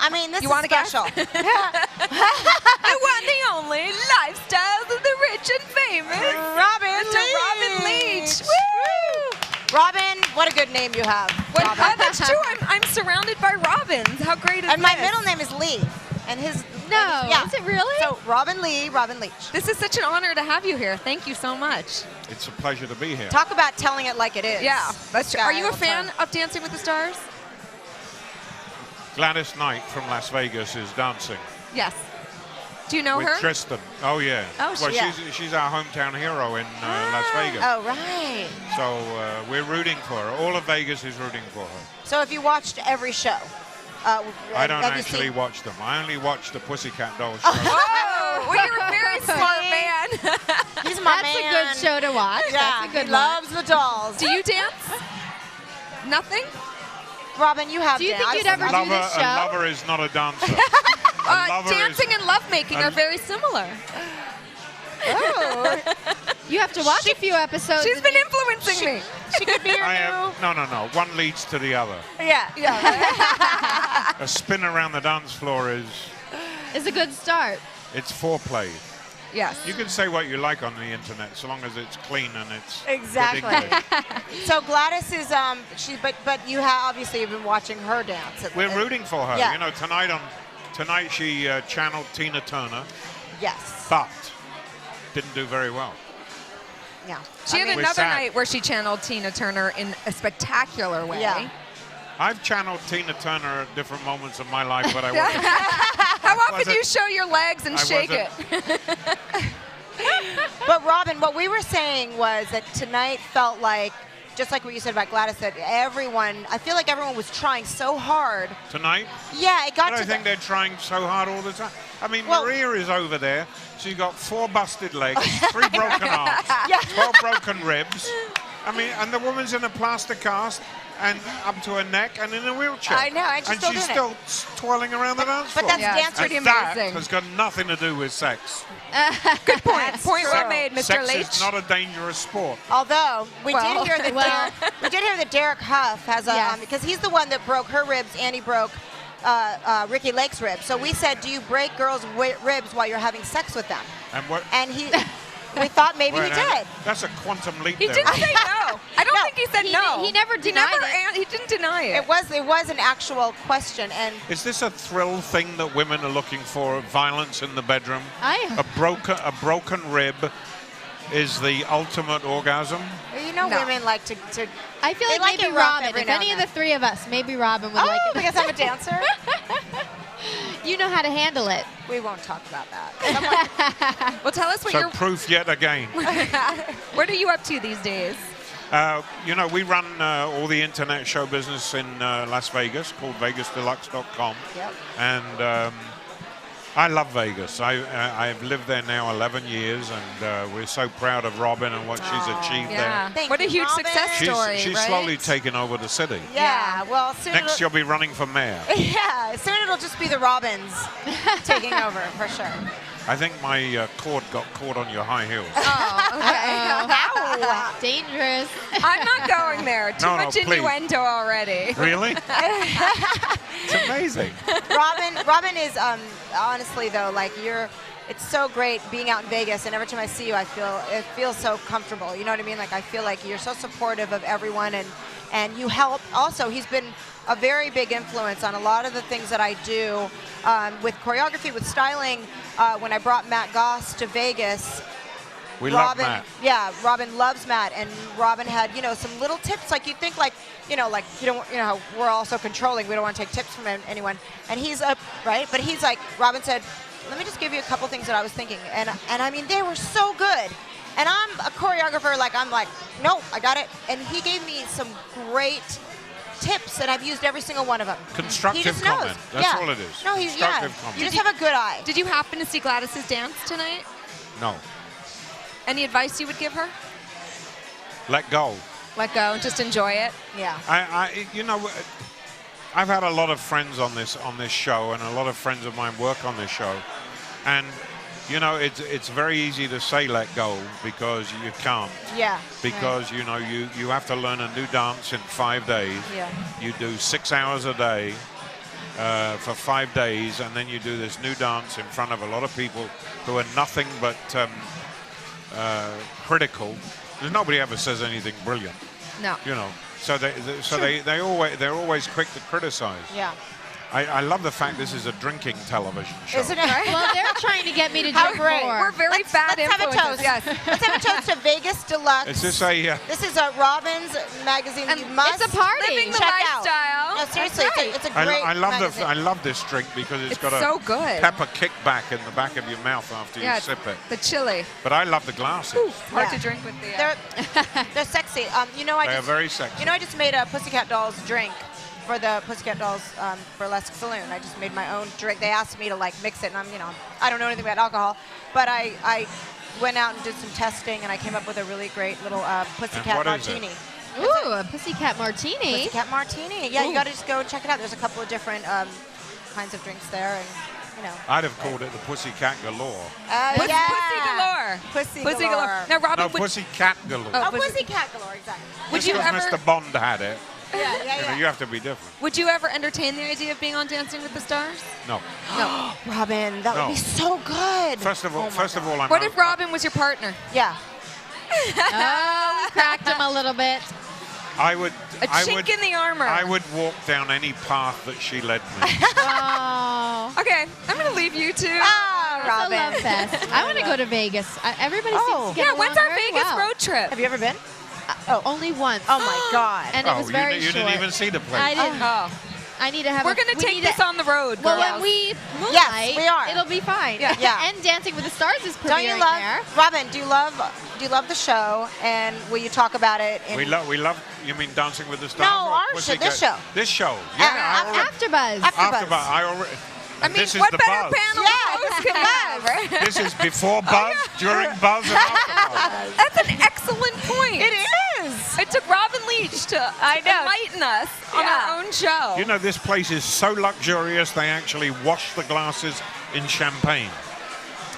I mean, this You is wanna guess? special. the one, the only lifestyles of the rich and famous. Robin Mr. Robin Leach. Woo! Robin, what a good name you have. What, Robin. oh, that's true. I'm surrounded by Robins. How great is And my this? middle name is Lee. And his No, yeah. is it really? So Robin Leach. This is such an honor to have you here. Thank you so much. It's a pleasure to be here. Talk about telling it like it is. Yeah, that's true. Yeah, Are you a all fan time. of Dancing with the Stars? Gladys Knight from Las Vegas is dancing Yes. Do you know with her? Tristan. Oh yeah. Oh, well, yeah. she's our hometown hero in Las Vegas. Oh, right. So we're rooting for her. All of Vegas is rooting for her. So if you watched every show, I don't have you actually seen- watch them. I only watch the Pussycat Dolls show. Oh, well, you're a very smart man. He's my That's man. a good show to watch. Yeah, That's a good he one. loves the dolls. Do you dance? Nothing? Robin, you have Do you danced. think you'd ever do Lover, this a show? lover is not a dancer. A lover Dancing is, and lovemaking are a- very similar. Oh. You have to watch a few episodes. She's and been you- influencing me. She could be your I new. have, no. One leads to the other. Yeah. A spin around the dance floor It's a good start. it's foreplay. Yes. You can say what you like on the internet, so long as it's clean and it's Exactly. ridiculous. So Gladys is but you have obviously you've been watching her dance. We're rooting for her. Yeah. You know, tonight she channeled Tina Turner, Yes. but didn't do very well. Yeah. She had We're another sad. night where she channeled Tina Turner in a spectacular way. Yeah. I've channeled Tina Turner at different moments of my life, but I wasn't. How often do wasn't- you show your legs and I shake it? wasn't- But Robin, what we were saying was that tonight felt like, just like what you said about Gladys, that I feel like everyone was trying so hard. Tonight, Yeah, it got I to think they're trying so hard all the time. I mean, Well- Maria is over there. She's got 4 busted legs, 3 broken arms, Yeah. 12 broken ribs. I mean, and the woman's in a plaster cast. and up to her neck and in a wheelchair. I know, and she's still doing it. still twirling around the dance floor. But that's Yeah, dance it's pretty And that amazing. has got nothing to do with sex. Good point. That's Point well true. made, Mr. Sex Leach. is not a dangerous sport. Although we Well, did hear that we did hear that Derek Hough has a Yes. because he's the one that broke her ribs and he broke Ricky Lake's ribs. So we said, do you break girls' ribs while you're having sex with them? And what? And we thought maybe he did. That's a quantum leap He there. didn't say no. I don't No. think he said no. He never denied it. He didn't deny it. It was an actual question, and Is this a thrill thing that women are looking for? Violence in the bedroom? A broken rib is the ultimate orgasm. no. women like to. I feel They like like maybe it rough Robin. every If now any of and the three of us, maybe Robin would like it. because I'm a dancer. You know how to handle it. We won't talk about that. Well, tell us what So you're. proof yet again. What are you up to these days? We run all the internet show business in Las Vegas called VegasDeluxe.com. Yep. And I love Vegas. I've lived there now 11 years, and we're so proud of Robin and what she's achieved Yeah. there. What a huge success story, She's right? slowly taken over the city. Yeah. Well, soon. Next, you'll be running for mayor. Yeah. Soon it'll just be the Robins taking over for sure. I think my cord got caught on your high heels. Oh, okay. Ow. Dangerous. I'm not going there. Too No, much please. innuendo already. Really? It's amazing. Robin is honestly though, like it's so great being out in Vegas, and every time I see you, it feels so comfortable. You know what I mean? Like I feel like you're so supportive of everyone, and you help. Also, he's been a very big influence on a lot of the things that I do with choreography, with styling. When I brought Matt Goss to Vegas, We love Matt. Yeah, Robin loves Matt, and Robin had some little tips. Like you think like you don't how we're all so controlling. We don't want to take tips from anyone, and he's right. But he's like Robin said, let me just give you a couple things that I was thinking, and I mean they were so good. And I'm a choreographer, I'm like, no, I got it. And he gave me some great tips, and I've used every single one of them. Constructive He just knows. comment. That's all it is. No, Constructive comment. You just have a good eye. Did you happen to see Gladys's dance tonight? No. Any advice you would give her? Let go. Let go and just enjoy it. Yeah. I've had a lot of friends on this show, and a lot of friends of mine work on this show, and it's very easy to say let go because you can't. Yeah. Because you have to learn a new dance in 5 days. Yeah. You do 6 hours a day for 5 days, and then you do this new dance in front of a lot of people who are nothing but critical. Nobody ever says anything brilliant. No. So they're always quick to criticize. Yeah. I love the fact this is a drinking television show. Isn't it right? Well, they're trying to get me to How drink great. more. We're very bad Let's have a influences. toast. Yes. Let's have a toast to Vegas Deluxe. Is this a This is a Robin's magazine. And you must it's a party. Living the check lifestyle. out. No, seriously, That's it's a great magazine. I love this drink because it's got so a good. pepper kickback in the back of your mouth after you sip it. The chili. But I love the glasses. Hard Yeah. to drink with the. They're sexy. They are very sexy. I just made a Pussycat Dolls drink for the Pussycat Dolls Burlesque Saloon. I just made my own drink. They asked me to mix it, and I don't know anything about alcohol, but I went out and did some testing, and I came up with a really great little Pussycat what is it? Martini. Ooh, a Pussycat Martini. Pussycat Martini. Yeah, Ooh. you got to just go and check it out. There's a couple of different kinds of drinks there, and I'd have called it the Pussycat Galore. Pussy yeah. galore. Pussy galore. Now, Robin, No, Oh, Pussycat Galore. Pussycat galore, exactly. would Just you because ever? Mr. Bond had it, Yeah. you have to be different. Would you ever entertain the idea of being on Dancing with the Stars? No. No. Robin, that No. would be so good. First of all, I'm What if Robin was your partner? Yeah. Oh, we cracked him a little bit. I would. A chink in the armor. I would walk down any path that she led me. Oh. Okay, I'm gonna leave you two. Ah, It's a Robin. love fest. I want to go to Vegas. Everybody seems to get Yeah, along when's our very Vegas well. road trip? Have you ever been? Only once. Oh my God. And it was very you short. didn't even see the place. I didn't. Oh. I need to have. We're gonna take this on the road, Well, girls. when we moonlight, Yes, we are. It'll be fine. Yeah. Yeah. And Dancing with the Stars is Don't you premiering love there. Robin? Do you love the show? And will you talk about it? We love. You mean Dancing with the Stars? No, or our show, Pussycat? this show. This show. Yeah. AFTERBUZZ. After Buzz. I already. I mean, this is what the better buzz. panel Yeah, host can we have, right? This is before Buzz, during Buzz, and after Buzz. That's an excellent point. It is. It took Robin Leach to enlighten us on our own show. You know, this place is so luxurious, they actually wash the glasses in champagne.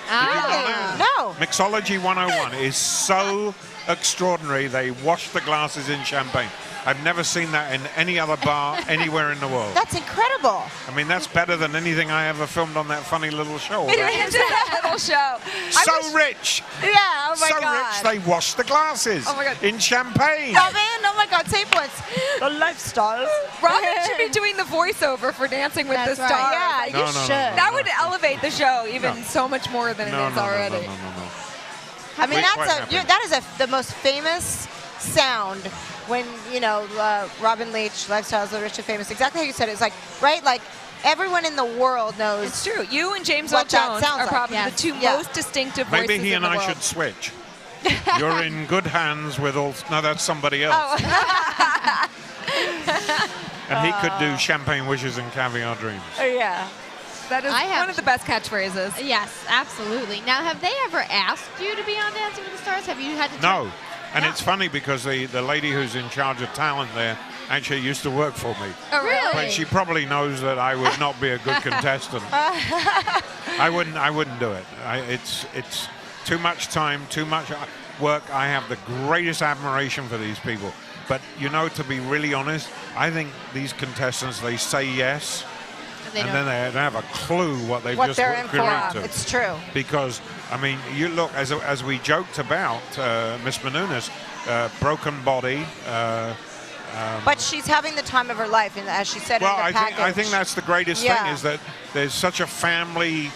Did you know that? No. Mixology 101 is so extraordinary, they wash the glasses in champagne. I've never seen that in any other bar anywhere in the world. That's incredible. I mean, that's better than anything I ever filmed on that funny little show. It is that little show. So rich. Yeah, oh my So God. rich, they wash the glasses Oh my God. in champagne. Robin, oh my God, say points. The lifestyle. Robin should be doing the voiceover for Dancing with the That's right. Stars. Yeah, No, you no, no, should. no. That would elevate the show even No. so much more than No, it is no, already. no. I mean, We're quite happy. that is the most famous sound when, you know, Robin Leach, Lifestyles of the Rich and Famous, exactly how you said it. It's like, right, like everyone in the world knows. It's true. You and James Earl What that Jones sounds are like. probably Yes. the two Yeah. most distinctive voices Maybe he in and the I world. should switch. You're in good hands with all. No, that's somebody else. Oh. And he could do champagne wishes and caviar dreams. Yeah. That is I have- one of the best catchphrases. Yes, absolutely. Now, have they ever asked you to be on Dancing with the Stars? Have you had to? No. And No. it's funny because the lady who's in charge of talent there actually used to work for me. Oh, Really? But she probably knows that I would not be a good contestant. I wouldn't do it. It's too much time, too much work. I have the greatest admiration for these people. But, you know, to be really honest, I think these contestants, they say yes, They and don't. then they don't have a clue what they've What just they're in agreed for. to. It's true. Because, I mean, you look, as we joked about Miss Menounos, broken body. But she's having the time of her life, and as she said Well, in the package. I think that's the greatest Yeah. thing, is that there's such a family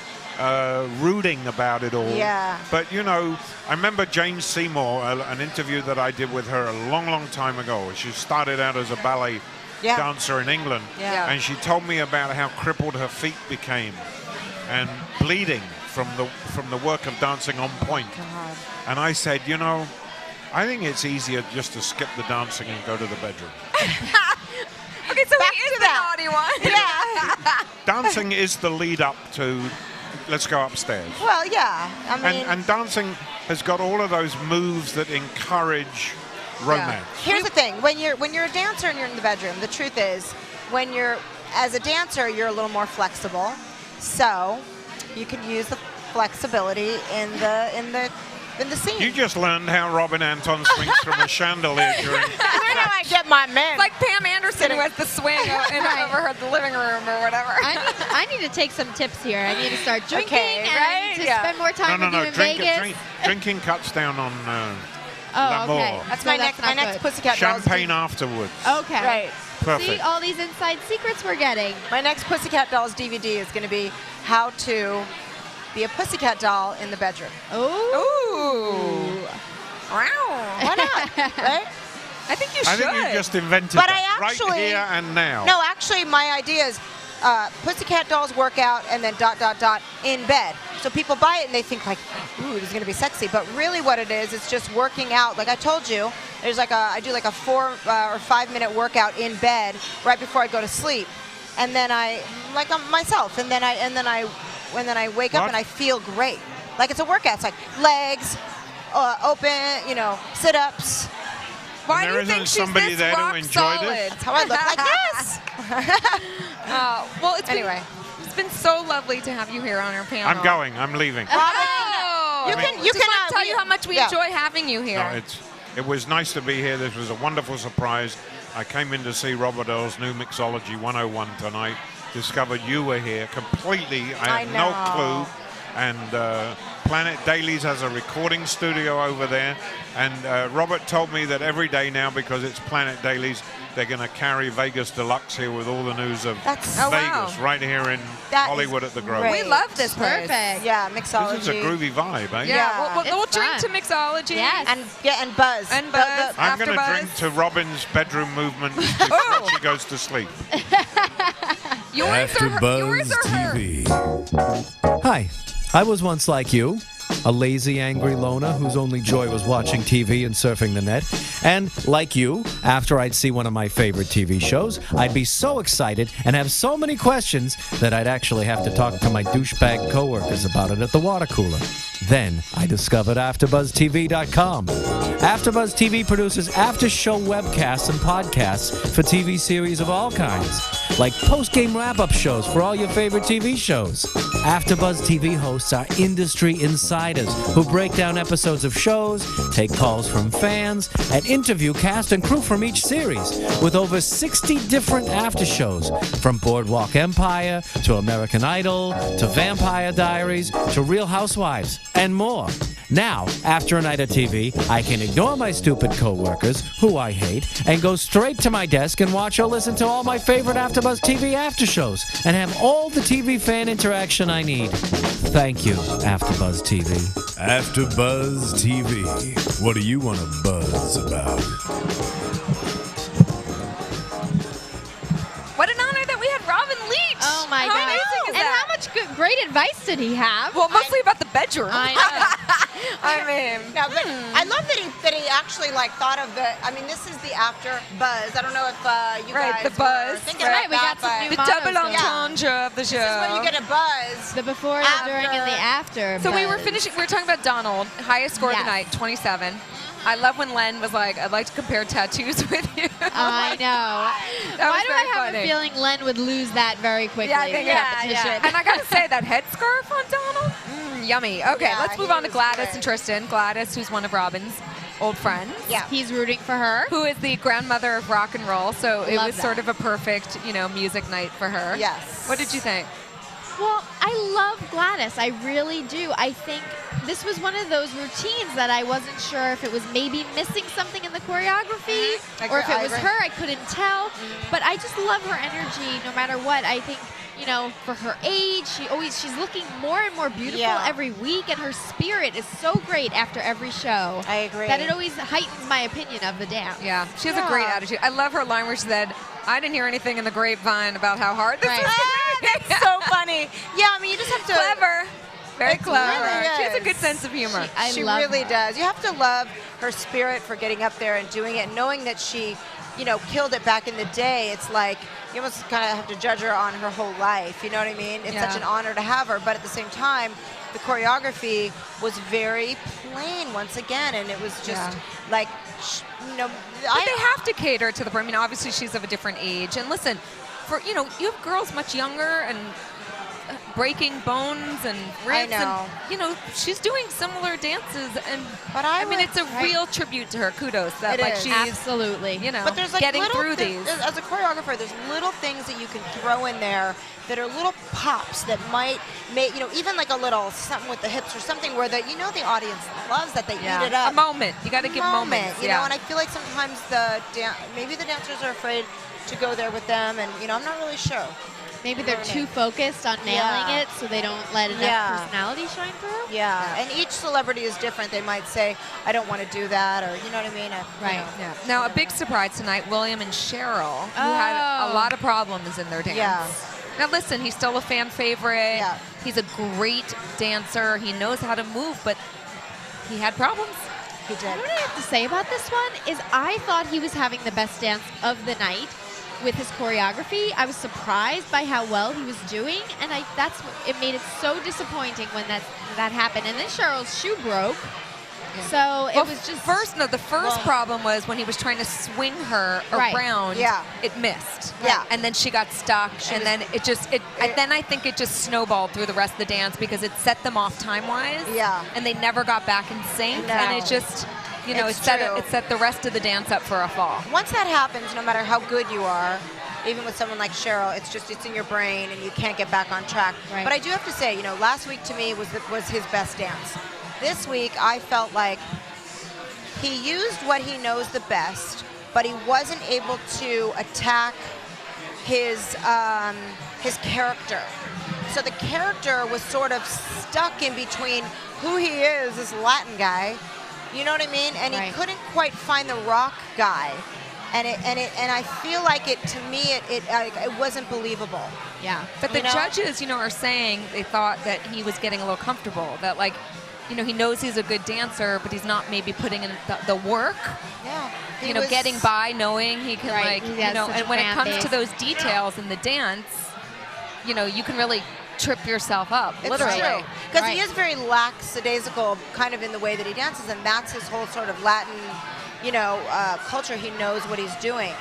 rooting about it all. Yeah. But, you know, I remember Jane Seymour, an interview that I did with her a long, long time ago. She started out as a ballet Yeah. dancer in England. Yeah. And she told me about how crippled her feet became and bleeding from the work of dancing on point. God. And I said, you know, I think it's easier just to skip the dancing and go to the bedroom. Okay, so Back he is to the that. naughty one. Yeah. Dancing is the lead up to let's go upstairs. Well, yeah. I mean, And dancing has got all of those moves that encourage romance. here's the thing: when you're a dancer and you're in the bedroom, the truth is, when you're as a dancer, you're a little more flexible, so you can use the flexibility in the scene. You just learned how Robin Anton swings from a chandelier during. Where do I get my men? It's like Pam Anderson who has the swing in over the living room or whatever. I need to take some tips here. I need to start drinking Okay, and right? to Yeah. spend more time with you in Vegas. Drinking cuts down on Oh, l'amour. okay. That's So my that's next not good. Pussycat Dolls. Champagne afterwards. Okay. Right. Perfect. See all these inside secrets we're getting. My next Pussycat Dolls DVD is going to be how to be a pussycat doll in the bedroom. Ooh. Wow. Why not? Right? I think you I should. think you just invented But that I actually- right here and now. No, actually, my idea is Pussycat Dolls workout and then ... in bed. So people buy it and they think like, ooh, this is going to be sexy. But really what it is, it's just working out. Like I told you, there's like I do like a 4 or 5 minute workout in bed right before I go to sleep. And then I'm myself. And then I wake up What? and I feel great. Like it's a workout. It's like legs, open, you know, sit-ups. Why do There you think isn't she's somebody this there to rock enjoy solid? this? That's how I look like this. Well, it's been so lovely to have you here on our panel. I'm going. I'm leaving. Oh, You can- you just can, want to tell you how much we yeah. enjoy having you here. No, it was nice to be here. This was a wonderful surprise. I came in to see Robert Earl's new Mixology 101 tonight. Discovered you were here completely. I had no know. clue. And Planet Dailies has a recording studio over there. And Robert told me that every day now, because it's Planet Dailies, they're going to carry Vegas Deluxe here with all the news of That's- Oh, Vegas wow. right here in That Hollywood is at the Grove. great. We love this place. Perfect. Yeah, mixology. This is a groovy vibe, eh? Yeah, Yeah. we'll It's drink to fun. mixology. Yes. And buzz. And buzz. I'm going to AfterBuzz. drink to Robin's bedroom movement before she goes to sleep. Yours or AfterBuzz hers? TV. Hi, I was once like you, a lazy, angry loner whose only joy was watching TV and surfing the net. And like you, after I'd see one of my favorite TV shows, I'd be so excited and have so many questions that I'd actually have to talk to my douchebag coworkers about it at the water cooler. Then I discovered AFTERBUZZTV.com. AFTERBUZZ TV produces after-show webcasts and podcasts for TV series of all kinds, like post-game wrap-up shows for all your favorite TV shows. AFTERBUZZ TV hosts are industry insiders who break down episodes of shows, take calls from fans, and interview cast and crew from each series, with over 60 different after shows, from Boardwalk Empire to American Idol to Vampire Diaries to Real Housewives, and more. Now, after a night of TV, I can ignore my stupid coworkers, who I hate, and go straight to my desk and watch or listen to all my favorite AFTERBUZZ TV after shows, and have all the TV fan interaction I need. Thank you, AFTERBUZZ TV. AFTERBUZZ TV. What do you want to buzz about? What an honor that we had Robin Leach. Oh my How God! amazing is And that? how much great advice did he have? Well, mostly about the bedroom. I know. I mean, No, but I love that he actually like thought of the. I mean, this is the after buzz. I don't know if you Right, guys the buzz. were thinking Right, about we got that, some but new the mottos double going. entendre of the show. this is when you get a buzz. The before, the during, and the after. So we were buzz. finishing. We were talking about Donald, highest score of Yes. the night, 27. I love when Len was like, "I'd like to compare tattoos with you." I know. That Why was do I very have funny. a feeling Len would lose that very quickly? Yeah, I think in yeah. competition? And I gotta say that headscarf on Donald, yummy. Okay, Yeah, let's move he on to was Gladys great. and Tristan. Gladys, who's one of Robin's old friends. Yeah. He's rooting for her. Who is the grandmother of rock and roll? So it Love was sort of a perfect, music night for her. Yes. What did you think? Well, I love Gladys. I really do. I think this was one of those routines that I wasn't sure if it was maybe missing something in the choreography or if it was her. I couldn't tell. But I just love her energy no matter what. I think, for her age, she's looking more and more beautiful every week, and her spirit is so great after every show. I agree. That it always heightens my opinion of the dance. Yeah, she has a great attitude. I love her line where she said, "I didn't hear anything in the grapevine about how hard this Right. is." That's so funny. Yeah, I mean, you just have to. Clever. Very It clever. really She has a is. good sense of humor. She love really her. does. You have to love her spirit for getting up there and doing it, and knowing that she, killed it back in the day. It's like you almost kind of have to judge her on her whole life. You know what I mean? It's such an honor to have her, but at the same time, the choreography was very plain once again, and it was just like, But they have to cater to the. I mean, obviously she's of a different age, and listen, for you have girls much younger and breaking bones and ribs. know. And, she's doing similar dances, and But I mean, would- it's a real tribute to her. Kudos that It like is. she's Absolutely. But there's like getting little through these. As a choreographer, there's little things that you can throw in there that are little pops that might make, even like a little something with the hips or something where the audience loves that, they eat it up. A moment. You got to give moments. you know, and I feel like sometimes maybe the dancers are afraid to go there with them, and I'm not really sure. Maybe they're too focused on nailing it, so they don't let enough personality shine through. Yeah, and each celebrity is different. They might say, I don't want to do that, or you know what I mean? Right. Yeah. Now, a big surprise tonight, William and Cheryl, who had a lot of problems in their dance. Yeah. Now, listen, he's still a fan favorite. Yeah. He's a great dancer. He knows how to move, but he had problems. He did. What I have to say about this one is I thought he was having the best dance of the night with his choreography. I was surprised by how well he was doing, and it made it so disappointing when that happened. And then Cheryl's shoe broke. So it was just the first problem was when he was trying to swing her around. Yeah. It missed. Yeah. And then she got stuck, and then then I think it just snowballed through the rest of the dance because it set them off time-wise. Yeah. And they never got back in sync, No. and it just, it It's set the rest of the dance up for a fall. Once that happens, no matter how good you are, even with someone like Cheryl, it's in your brain and you can't get back on track. Right. But I do have to say, last week to me was his best dance. This week I felt like he used what he knows the best, but he wasn't able to attack his character. So the character was sort of stuck in between who he is, this Latin guy, you know what I mean? And he couldn't quite find the rock guy. And I feel like to me it wasn't believable. Yeah. But the judges, are saying they thought that he was getting a little comfortable, that you know, he knows he's a good dancer, but he's not maybe putting in the work. Yeah. You know, getting by, knowing he can Right, like, he you has know, such and a when it fan comes base. to those details in the dance, you know, you can really trip yourself up, It's literally. true. Because Right. he is very lackadaisical kind of in the way that he dances, and that's his whole sort of Latin, you know, culture. He knows what he's doing.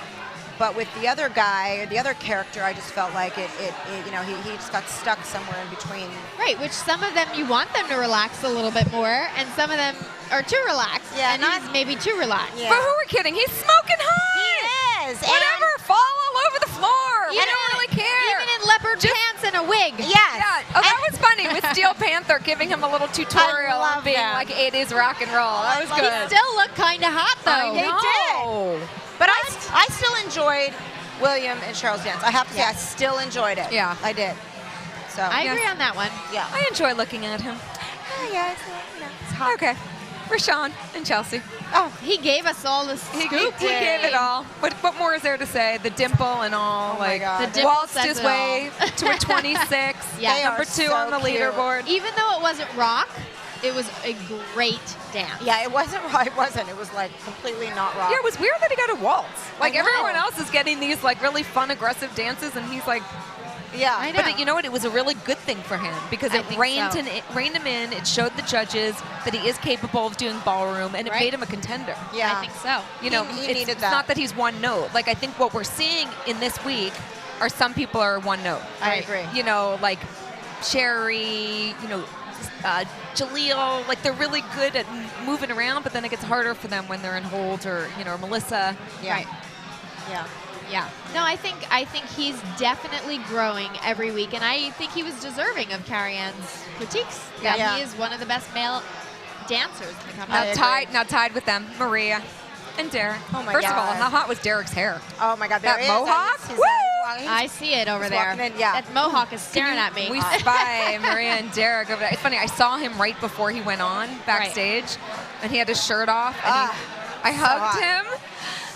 But with the other guy, or the other character, I just felt like it you know, he just got stuck somewhere in between. Right, which some of them you want them to relax a little bit more, and some of them are too relaxed. Yeah, and not- he's maybe too relaxed. Yeah. But who are kidding? He's smoking hot! He is. Whatever, fall all over the floor. We Even don't really care. Even in leopard pants and a wig. Yes. Yeah. Oh, that was funny with Steel Panther giving him a little tutorial on love being that. like 80s rock and roll. That was He good. still looked kind of hot, though. I know. But I still enjoyed William and Cheryl's dance. I have to say, I still enjoyed it. Yeah. I did. So I agree on that one. yeah. I enjoy looking at him. Oh, yeah, it's hot. Okay. Roshon and Chelsea. Oh, He gave us all the He scoop. gave it all. What more is there to say? The dimple and all. Oh my like God. The dimple waltzed says his it way to a 26. Yeah. They Number are 2 so on the cute. leaderboard. Even though it wasn't rock, it was a great dance. yeah, it wasn't right. It wasn't. It was like completely not rock. Yeah, it was weird that he got a waltz. Like know. everyone else is getting these like really fun, aggressive dances, and he's like, Yeah. I know. but you know what? It was a really good thing for him because I it think reined, so. reined him in. It showed the judges that he is capable of doing ballroom, and it Right. made him a contender. Yeah. I think so. You know, He it's, needed it's that. not that he's one note. Like I think what we're seeing in this week are some people are one note. I agree. You know, like Sherri, you know, Jaleel, like they're really good at moving around, but then it gets harder for them when they're in hold, or you know, or Melissa. Yeah. Right. Yeah. Yeah. No, I think he's definitely growing every week, and I think he was deserving of Carrie-Anne's critiques. That Yeah. he is one of the best male dancers in the I company. agree. Now tied with them, Maria and Derek. Oh my First of all, God. how hot was Derek's hair? Oh my God. There That he is. mohawk? He's Woo! walking- I see it over He's there. walking in, yeah. That mohawk is staring at me. We spy Maria and Derek over there. It's funny, I saw him right before he went on backstage, and he had his shirt off, and I hugged hot. him,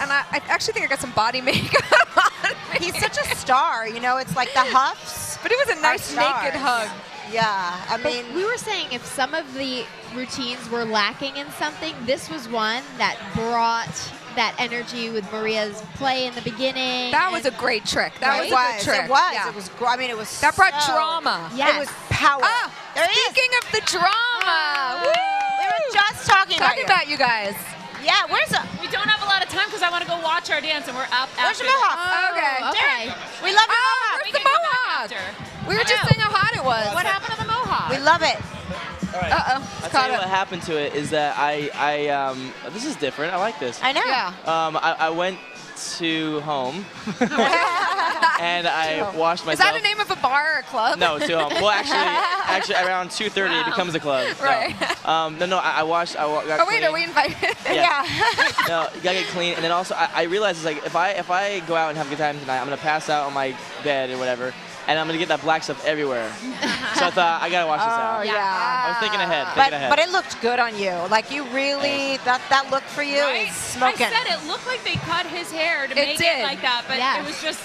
and I actually think I got some body makeup on me. He's such a star. You know, it's like the Huffs. But it was a nice stars. naked hug. Yeah. I But mean, we were saying if some of the routines were lacking in something, this was one that brought that energy with Maria's play in the beginning. That was a great trick. That was it a was. good trick. It was. Yeah. It was. I mean, it was. That brought so- drama. Yes. It was power. Ah, There he is. speaking of the drama, We were just talking about talking about you guys. Yeah. Where's the? We don't have a lot of time because I want to go watch our dance, and we're up Where's after. your mohawk? Okay. Okay. We love your Oh, mohawk. where's We the can go back mohawk? after. We were I just know. saying how hot it was. What happened to the mohawk? We love it. All right. Uh-oh. I'll It's tell caught you what up. happened to it is that this is different. I like this. I know. Yeah. I went to home and I washed Is myself. that the name of a bar or a club? No, to home. Well, actually, around 2:30 it becomes a club. Right. No. I got Oh, wait, clean. are we invited? Yeah. No, you gotta get clean, and then also I realized it's like if I go out and have a good time tonight, I'm gonna pass out on my bed or whatever, and I'm gonna get that black stuff everywhere. So I thought I gotta wash this out. Oh yeah. I was thinking ahead. But it looked good on you. Like you really that look for you Right? is smoking. I said it looked like they cut his hair to It make did. it like that, but Yeah. it was just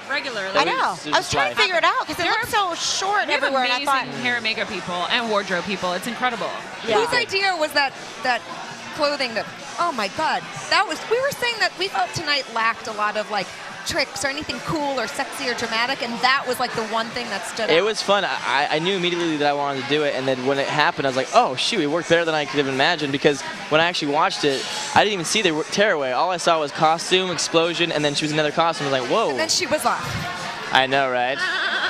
regular. I Like, know. It was I was trying to life. figure it out because it looked so short We have everywhere. And I amazing thought, hair and makeup people and wardrobe people. It's incredible. yeah. Whose idea was that clothing that, oh my God, we were saying that we felt tonight lacked a lot of like tricks or anything cool or sexy or dramatic, and that was like the one thing that stood out. It was fun. I knew immediately that I wanted to do it, and then when it happened, I was like, oh, shoot, it worked better than I could have imagined, because when I actually watched it, I didn't even see the tearaway. All I saw was costume, explosion, and then she was in another costume. I was like, whoa. And then she was off. I know, right?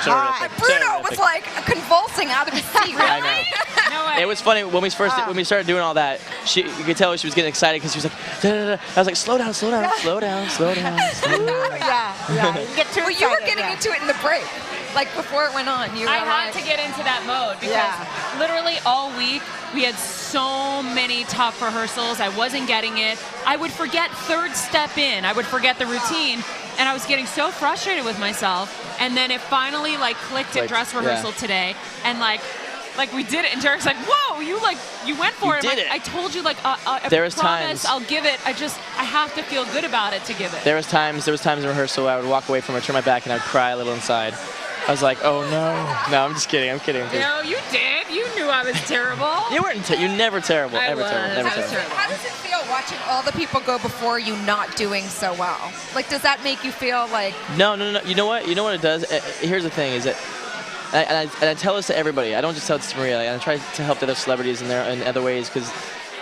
Terrific. Bruno was Terrific. like convulsing out of his seat. I know. No way. It was funny when we started doing all that. You could tell she was getting excited because she was like, da, da, da. I was like, slow down, slow down, slow down, slow down. Slow down. yeah. You get too Well, you were excited, getting yeah. into it in the break, like before it went on. You were I had like, to get into that mode because Yeah. literally all week we had so many tough rehearsals. I wasn't getting it. I would forget third step in. I would forget the routine, and I was getting so frustrated with myself. And then it finally like clicked at Like, dress yeah. rehearsal today, and like we did it. And Derek's like, "Whoa, you went for You it." I'm did like, it. I told you, like, I There was promise times- I'll give it. I have to feel good about it to give it. There was times in rehearsal where I would walk away from her, turn my back, and I'd cry a little inside. I was like, oh no. No, I'm just kidding. I'm kidding. No, you did. You knew I was terrible. You're never terrible. I Ever was. terrible. Never I was terrible. How does it feel watching all the people go before you not doing so well? Like, does that make you feel like... No. You know what? You know what it does? Here's the thing: is that, and I tell this to everybody. I don't just tell this to Maria. And I try to help the other celebrities in other ways because.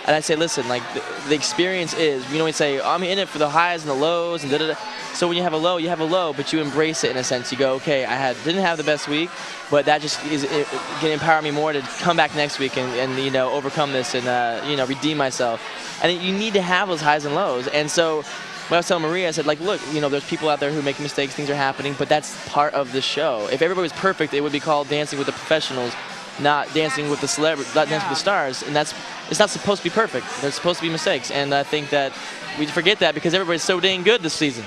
And I say, listen, like the experience is, we say, oh, I'm in it for the highs and the lows and da-da-da. So when you have a low, you have a low, but you embrace it in a sense. You go, okay, didn't have the best week, but that just can empower me more to come back next week and overcome this and redeem myself. And you need to have those highs and lows. And so when I was telling Maria, I said, like, look, there's people out there who make mistakes, things are happening, but that's part of the show. If everybody was perfect, it would be called Dancing with the Professionals, not Dancing with the Celebrities, not Dancing with the Stars. And it's not supposed to be perfect. There's supposed to be mistakes. And I think that we forget that because everybody's so dang good this season.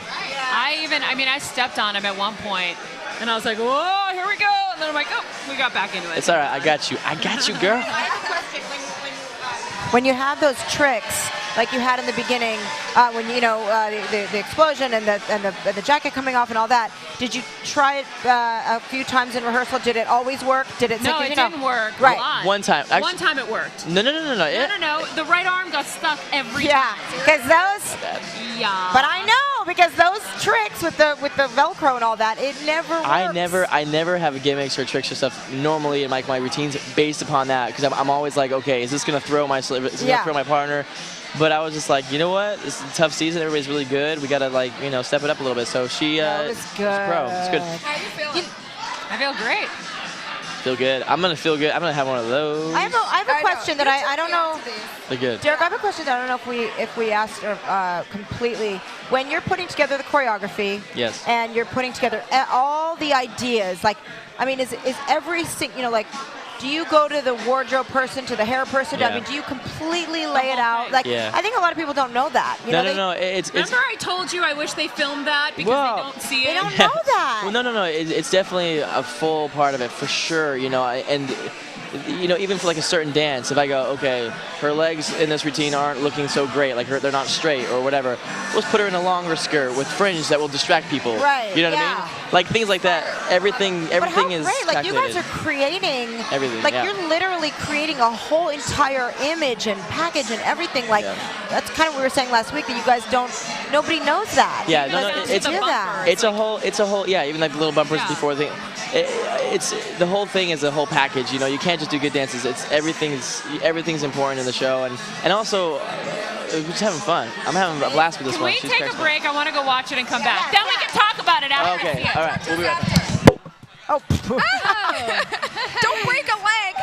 I stepped on him at one point, and I was like, whoa, here we go. And then I'm like, oh, we got back into it. It's all right. I got you. I got you, girl. I have a question. When you have those tricks, like you had in the beginning, when the explosion and the jacket coming off and all that, did you try it a few times in rehearsal? Did it always work? Did it? No, it didn't work. Right. A lot. One time. Actually, one time it worked. No. No. The right arm got stuck every time. Yeah, because those. Yeah. But I know because those tricks with the Velcro and all that, it never works. I never have gimmicks or tricks or stuff normally in my routines based upon that because I'm always like, okay, is this gonna throw my partner? But I was just like, you know what? It's a tough season. Everybody's really good. We gotta step it up a little bit. So she, was good. she's pro. It's good. How are you feeling? I feel great. Feel good. I'm gonna feel good. I'm gonna have one of those. I have a question that I don't know. They're good. Derek, I have a question that I don't know if we asked completely. When you're putting together the choreography, yes, and you're putting together all the ideas, like, I mean, is every do you go to the wardrobe person, to the hair person? Yeah. I mean, do you completely lay it out? Like, yeah. I think a lot of people don't know that. No. It's Remember I told you I wish they filmed that because they don't see it? They don't know that. Well, no. It's definitely a full part of it for sure. And even for like a certain dance, if I go, okay, her legs in this routine aren't looking so great, like they're not straight or whatever, let's put her in a longer skirt with fringe that will distract people. Right. You know what I mean? Like things like that. Everything is great. Like, you guys calculated. are creating everything. Like, yeah. you're literally creating a whole entire image and package and everything. Like, that's kind of what we were saying last week, that you guys nobody knows that. Yeah, It's a whole, yeah, even like the little bumpers before the, it's the whole thing is a whole package. You can't just do good dances. It's everything's important in the show, and also we're just having fun. I'm having a blast with this one. Can we take a break? I want to go watch it and come back. Then we can talk about it after. Okay, all right, we'll be right back. Oh. Don't break a leg.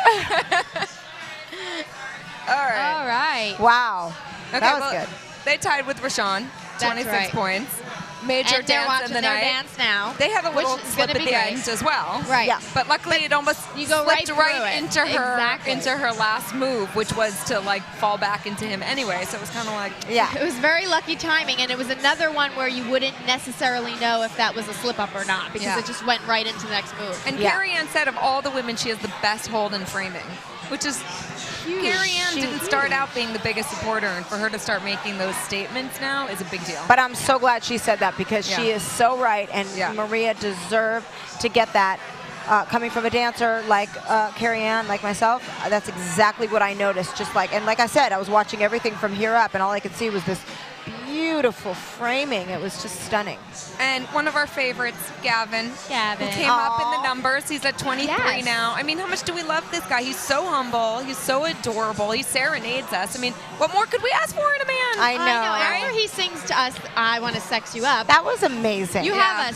All right. Wow. Okay, That was good. They tied with Roshon, 26 points. Major And they're dance watching in the their night. dance now. They had a little which is slip gonna at be the great. end as well. Right. Yeah. But luckily, it almost you go slipped right into her Exactly. into her last move, which was to fall back into him anyway. So it was kind of like It was very lucky timing, and it was another one where you wouldn't necessarily know if that was a slip up or not because it just went right into the next move. And Carrie Ann said of all the women, she has the best hold in framing, which is huge. Carrie Ann didn't start out being the biggest supporter, and for her to start making those statements now is a big deal. But I'm so glad she said that because she is so right, and Maria deserved to get that. Coming from a dancer like Carrie Ann, like myself, that's exactly what I noticed. And like I said, I was watching everything from here up, and all I could see was this beautiful framing. It was just stunning. And one of our favorites, Gavin. Gavin. Who came up in the numbers. He's at 23 now. I mean, how much do we love this guy? He's so humble. He's so adorable. He serenades us. I mean, what more could we ask for in a man? I know. After he sings to us, I Want to Sex You Up. That was amazing. You had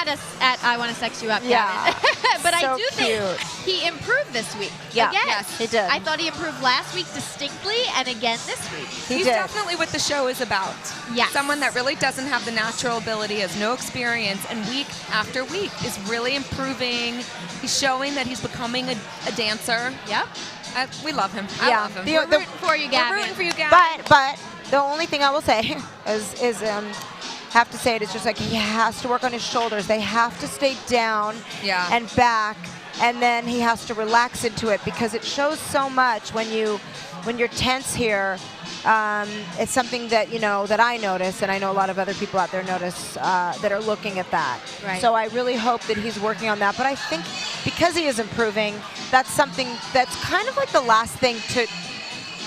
us at I Want to Sex You Up, Yeah. Gavin. But So I do think he improved this week. Yeah. Again. Yes, he did. I thought he improved last week distinctly and again this week. He's definitely what the show is about. Yes. Someone that really doesn't have the natural ability, has no experience, and week after week is really improving. He's showing that he's becoming a dancer. Yep. We love him. I love him. We're rooting for you, Gavin. We're rooting for you, Gavin. But the only thing I will say is have to say it is just like he has to work on his shoulders. They have to stay down and back, and then he has to relax into it because it shows so much when you're tense here. It's something that that I notice, and I know a lot of other people out there notice that are looking at that. Right. So I really hope that he's working on that. But I think because he is improving, that's something that's kind of like the last thing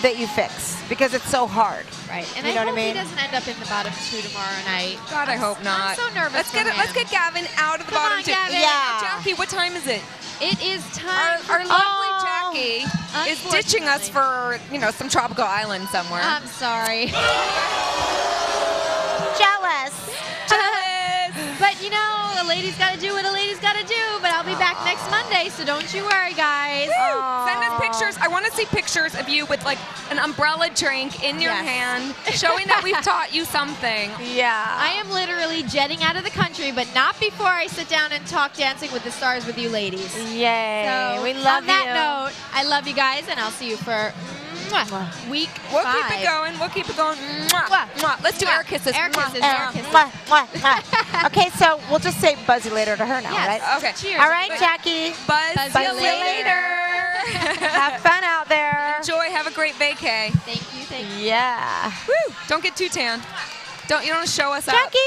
that you fix because it's so hard. Right. And you know I hope what I mean? he doesn't end up in the bottom 2 tomorrow night. God, I hope not. I'm so nervous. Let's get Gavin out of the Come bottom on, 2. Gavin. Yeah. Jackie, what time is it? It is time. Our lovely Jackie is ditching us for, some tropical island somewhere. I'm sorry. Jealous. But a lady's got to do what a lady's got to do. But I'll be back next Monday, so don't you worry, guys. Send us pictures. I want to see pictures of you with like an umbrella drink in your hand, showing that we've taught you something. Yeah. I am literally jetting out of the country, but not before I sit down and talk Dancing with the Stars with you ladies. Yay. So We love on that note, I love you guys, and I'll see you for week 5. We'll keep it going. We'll keep it going. Mwah. Mwah. Let's do air kisses. Air kisses. Mwah. Air kisses. Okay, so we'll just say buzz you later to her now, Yes. right? Okay. Cheers. All right, Jackie. Buzz you later. Have fun out there. Enjoy. Have a great vacay. Thank you. Thank you. Yeah. Woo. Don't get too tan. You don't show us up. Jackie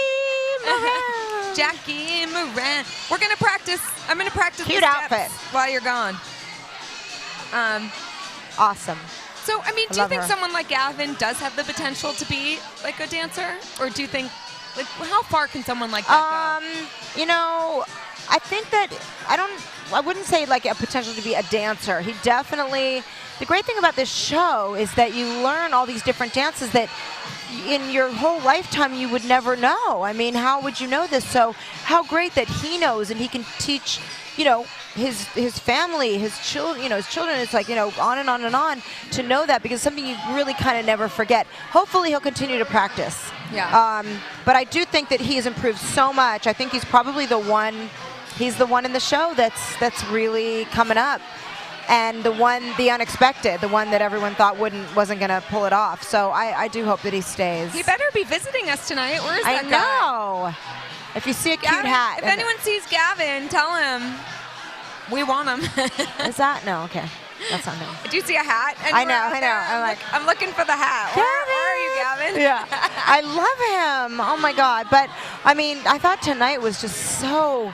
Miranne. Jackie Miranne. We're gonna practice. I'm gonna practice Cute the steps outfit. while you're gone. Awesome. So, do you love think her. someone like Gavin does have the potential to be like a dancer, or do you think, like, how far can someone like that go? I think that I wouldn't say like a potential to be a dancer. He definitely, the great thing about this show is that you learn all these different dances that in your whole lifetime you would never know. I mean, how would you know this? So how great that he knows and he can teach, his family, his children, his children. It's like, on and on and on to know that, because it's something you really kind of never forget. Hopefully he'll continue to practice. Yeah. But I do think that he has improved so much. I think he's probably the one. He's the one in the show that's really coming up, and the unexpected, the one that everyone thought wasn't going to pull it off. So I do hope that he stays. He better be visiting us tonight. Where is that I guy? know. If you see a cute Gavin, hat. if anyone sees Gavin, tell him we want him. Is that? No, okay. That's not him. Do you see a hat? I know. I'm looking for the hat. Where are you, Gavin? Yeah. I love him. Oh my God. But I mean, I thought tonight was just so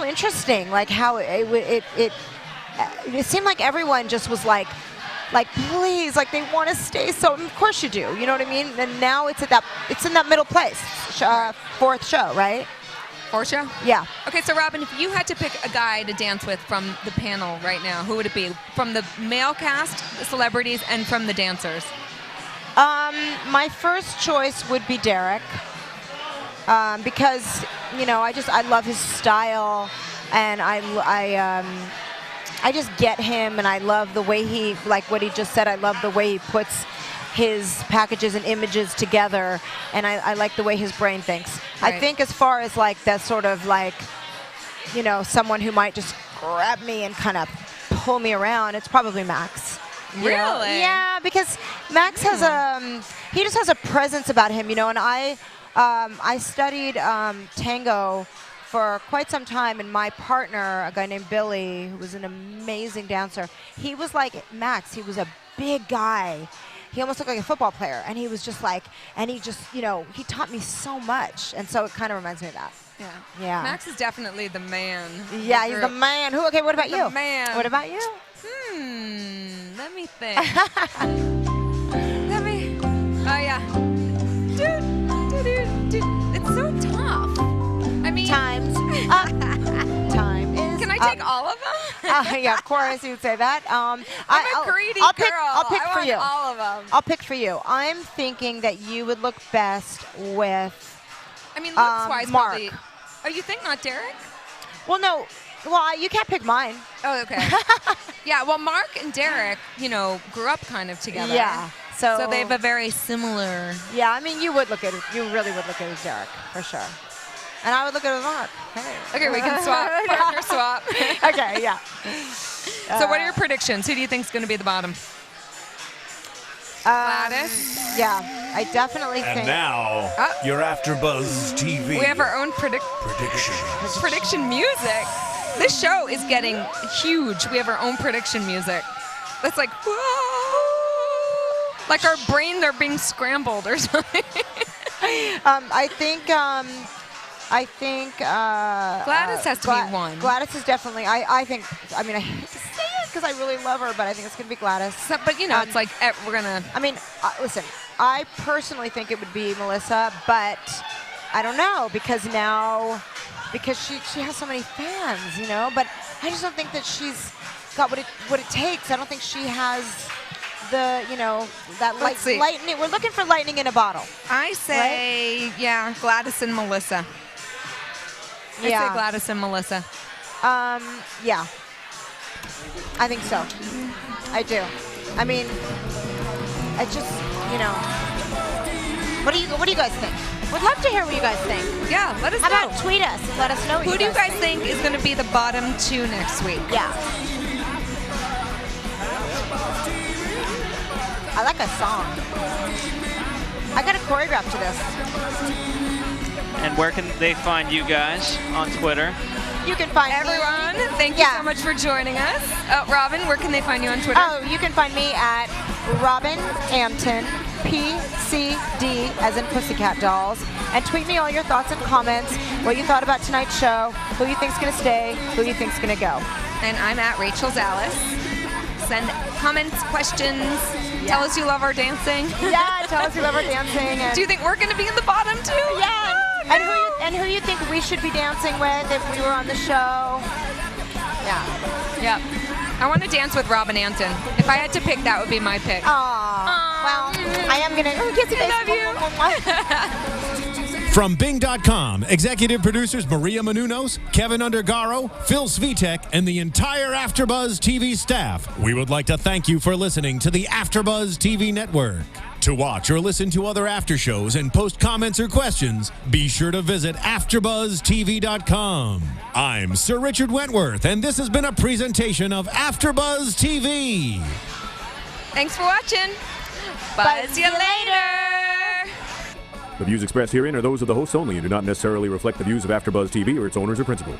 interesting. Like how it seemed like everyone just was like please, like they want to stay. So of course you do. You know what I mean? And now it's in that middle place. 4th show, right? 4th show? Yeah. Okay, so Robin, if you had to pick a guy to dance with from the panel right now, who would it be? From the male cast, the celebrities, and from the dancers? My first choice would be Derek, because I love his style, and I just get him, and I love the way he, like what he just said, I love the way he puts his packages and images together, and I like the way his brain thinks. Right. I think as far as like that sort of like, someone who might just grab me and kind of pull me around, it's probably Max. Really? Yeah, because Max has he just has a presence about him, and I studied tango for quite some time, and my partner, a guy named Billy, who was an amazing dancer, he was like Max. He was a big guy. He almost looked like a football player, and he was just like, and he just, he taught me so much, and so it kind of reminds me of that. Yeah. Yeah. Max is definitely the man. Yeah, he's the man. Okay, what about you? The man. What about you? Let me think. Oh yeah. Dude. It's so tough. I mean. Time's up. Time is Can I take all of them? Yeah, of course you'd say that. I'm a greedy girl. I'll pick I for want you. all of them. I'll pick for you. I'm thinking that you would look best with. I mean, looks-wise, Mark. probably. Oh, you think not Derek? Well, no. Well, you can't pick mine. Oh, okay. Yeah, well, Mark and Derek, grew up kind of together. Yeah. So they have a very similar. Yeah, I mean, you would look at it. You really would look at it as Derek, for sure. And I would look at it as Mark. Hey. Okay, we can swap. Partner swap. Okay, yeah. So what are your predictions? Who do you think is going to be the bottom? Gladys? Yeah, I definitely think. And now, your AfterBuzz TV. We have our own prediction music. This show is getting huge. We have our own prediction music. That's like, whoa! Like our brains are being scrambled or something. I think I think Gladys has to be one. Gladys is definitely. I think. I mean, I hate to say it because I really love her, but I think it's gonna be Gladys. So, but you know, it's like we're gonna. I mean, listen. I personally think it would be Melissa, but I don't know because she has so many fans, you know. But I just don't think that she's got what it takes. I don't think she has the, you know, that lightning. We're looking for lightning in a bottle. I say, yeah, Gladys and Melissa. I say Gladys and Melissa. Yeah. I think so. I do. I mean, I just, you know. What do you guys think? Would love to hear what you guys think. Yeah, let us know. know. How about tweet us and let us know what Who do you guys think is going to be the bottom 2 next week? Yeah. I like a song. I got a choreograph to this. And where can they find you guys on Twitter? You can find everyone. Thank you so much for joining us. Robin, where can they find you on Twitter? Oh, you can find me at Robin Antin, PCD, as in Pussycat Dolls. And tweet me all your thoughts and comments, what you thought about tonight's show, who you think's going to stay, who you think's going to go. And I'm at Rachel Zalis. Send comments, questions. Tell us you love our dancing. Yeah, tell us you love our dancing. And do you think we're going to be in the bottom 2? Yeah. And who you think we should be dancing with if we were on the show? Yeah. Yep. I want to dance with Robin Antin. If I had to pick, that would be my pick. Aww. Well, I am gonna kiss you. I love you. From Bing.com, executive producers Maria Menounos, Kevin Undergaro, Phil Svitek, and the entire AfterBuzz TV staff, we would like to thank you for listening to the AfterBuzz TV network. To watch or listen to other after shows and post comments or questions, be sure to visit AfterBuzzTV.com. I'm Sir Richard Wentworth, and this has been a presentation of AfterBuzz TV. Thanks for watching. Buzz you later. The views expressed herein are those of the hosts only and do not necessarily reflect the views of AfterBuzz TV or its owners or principals.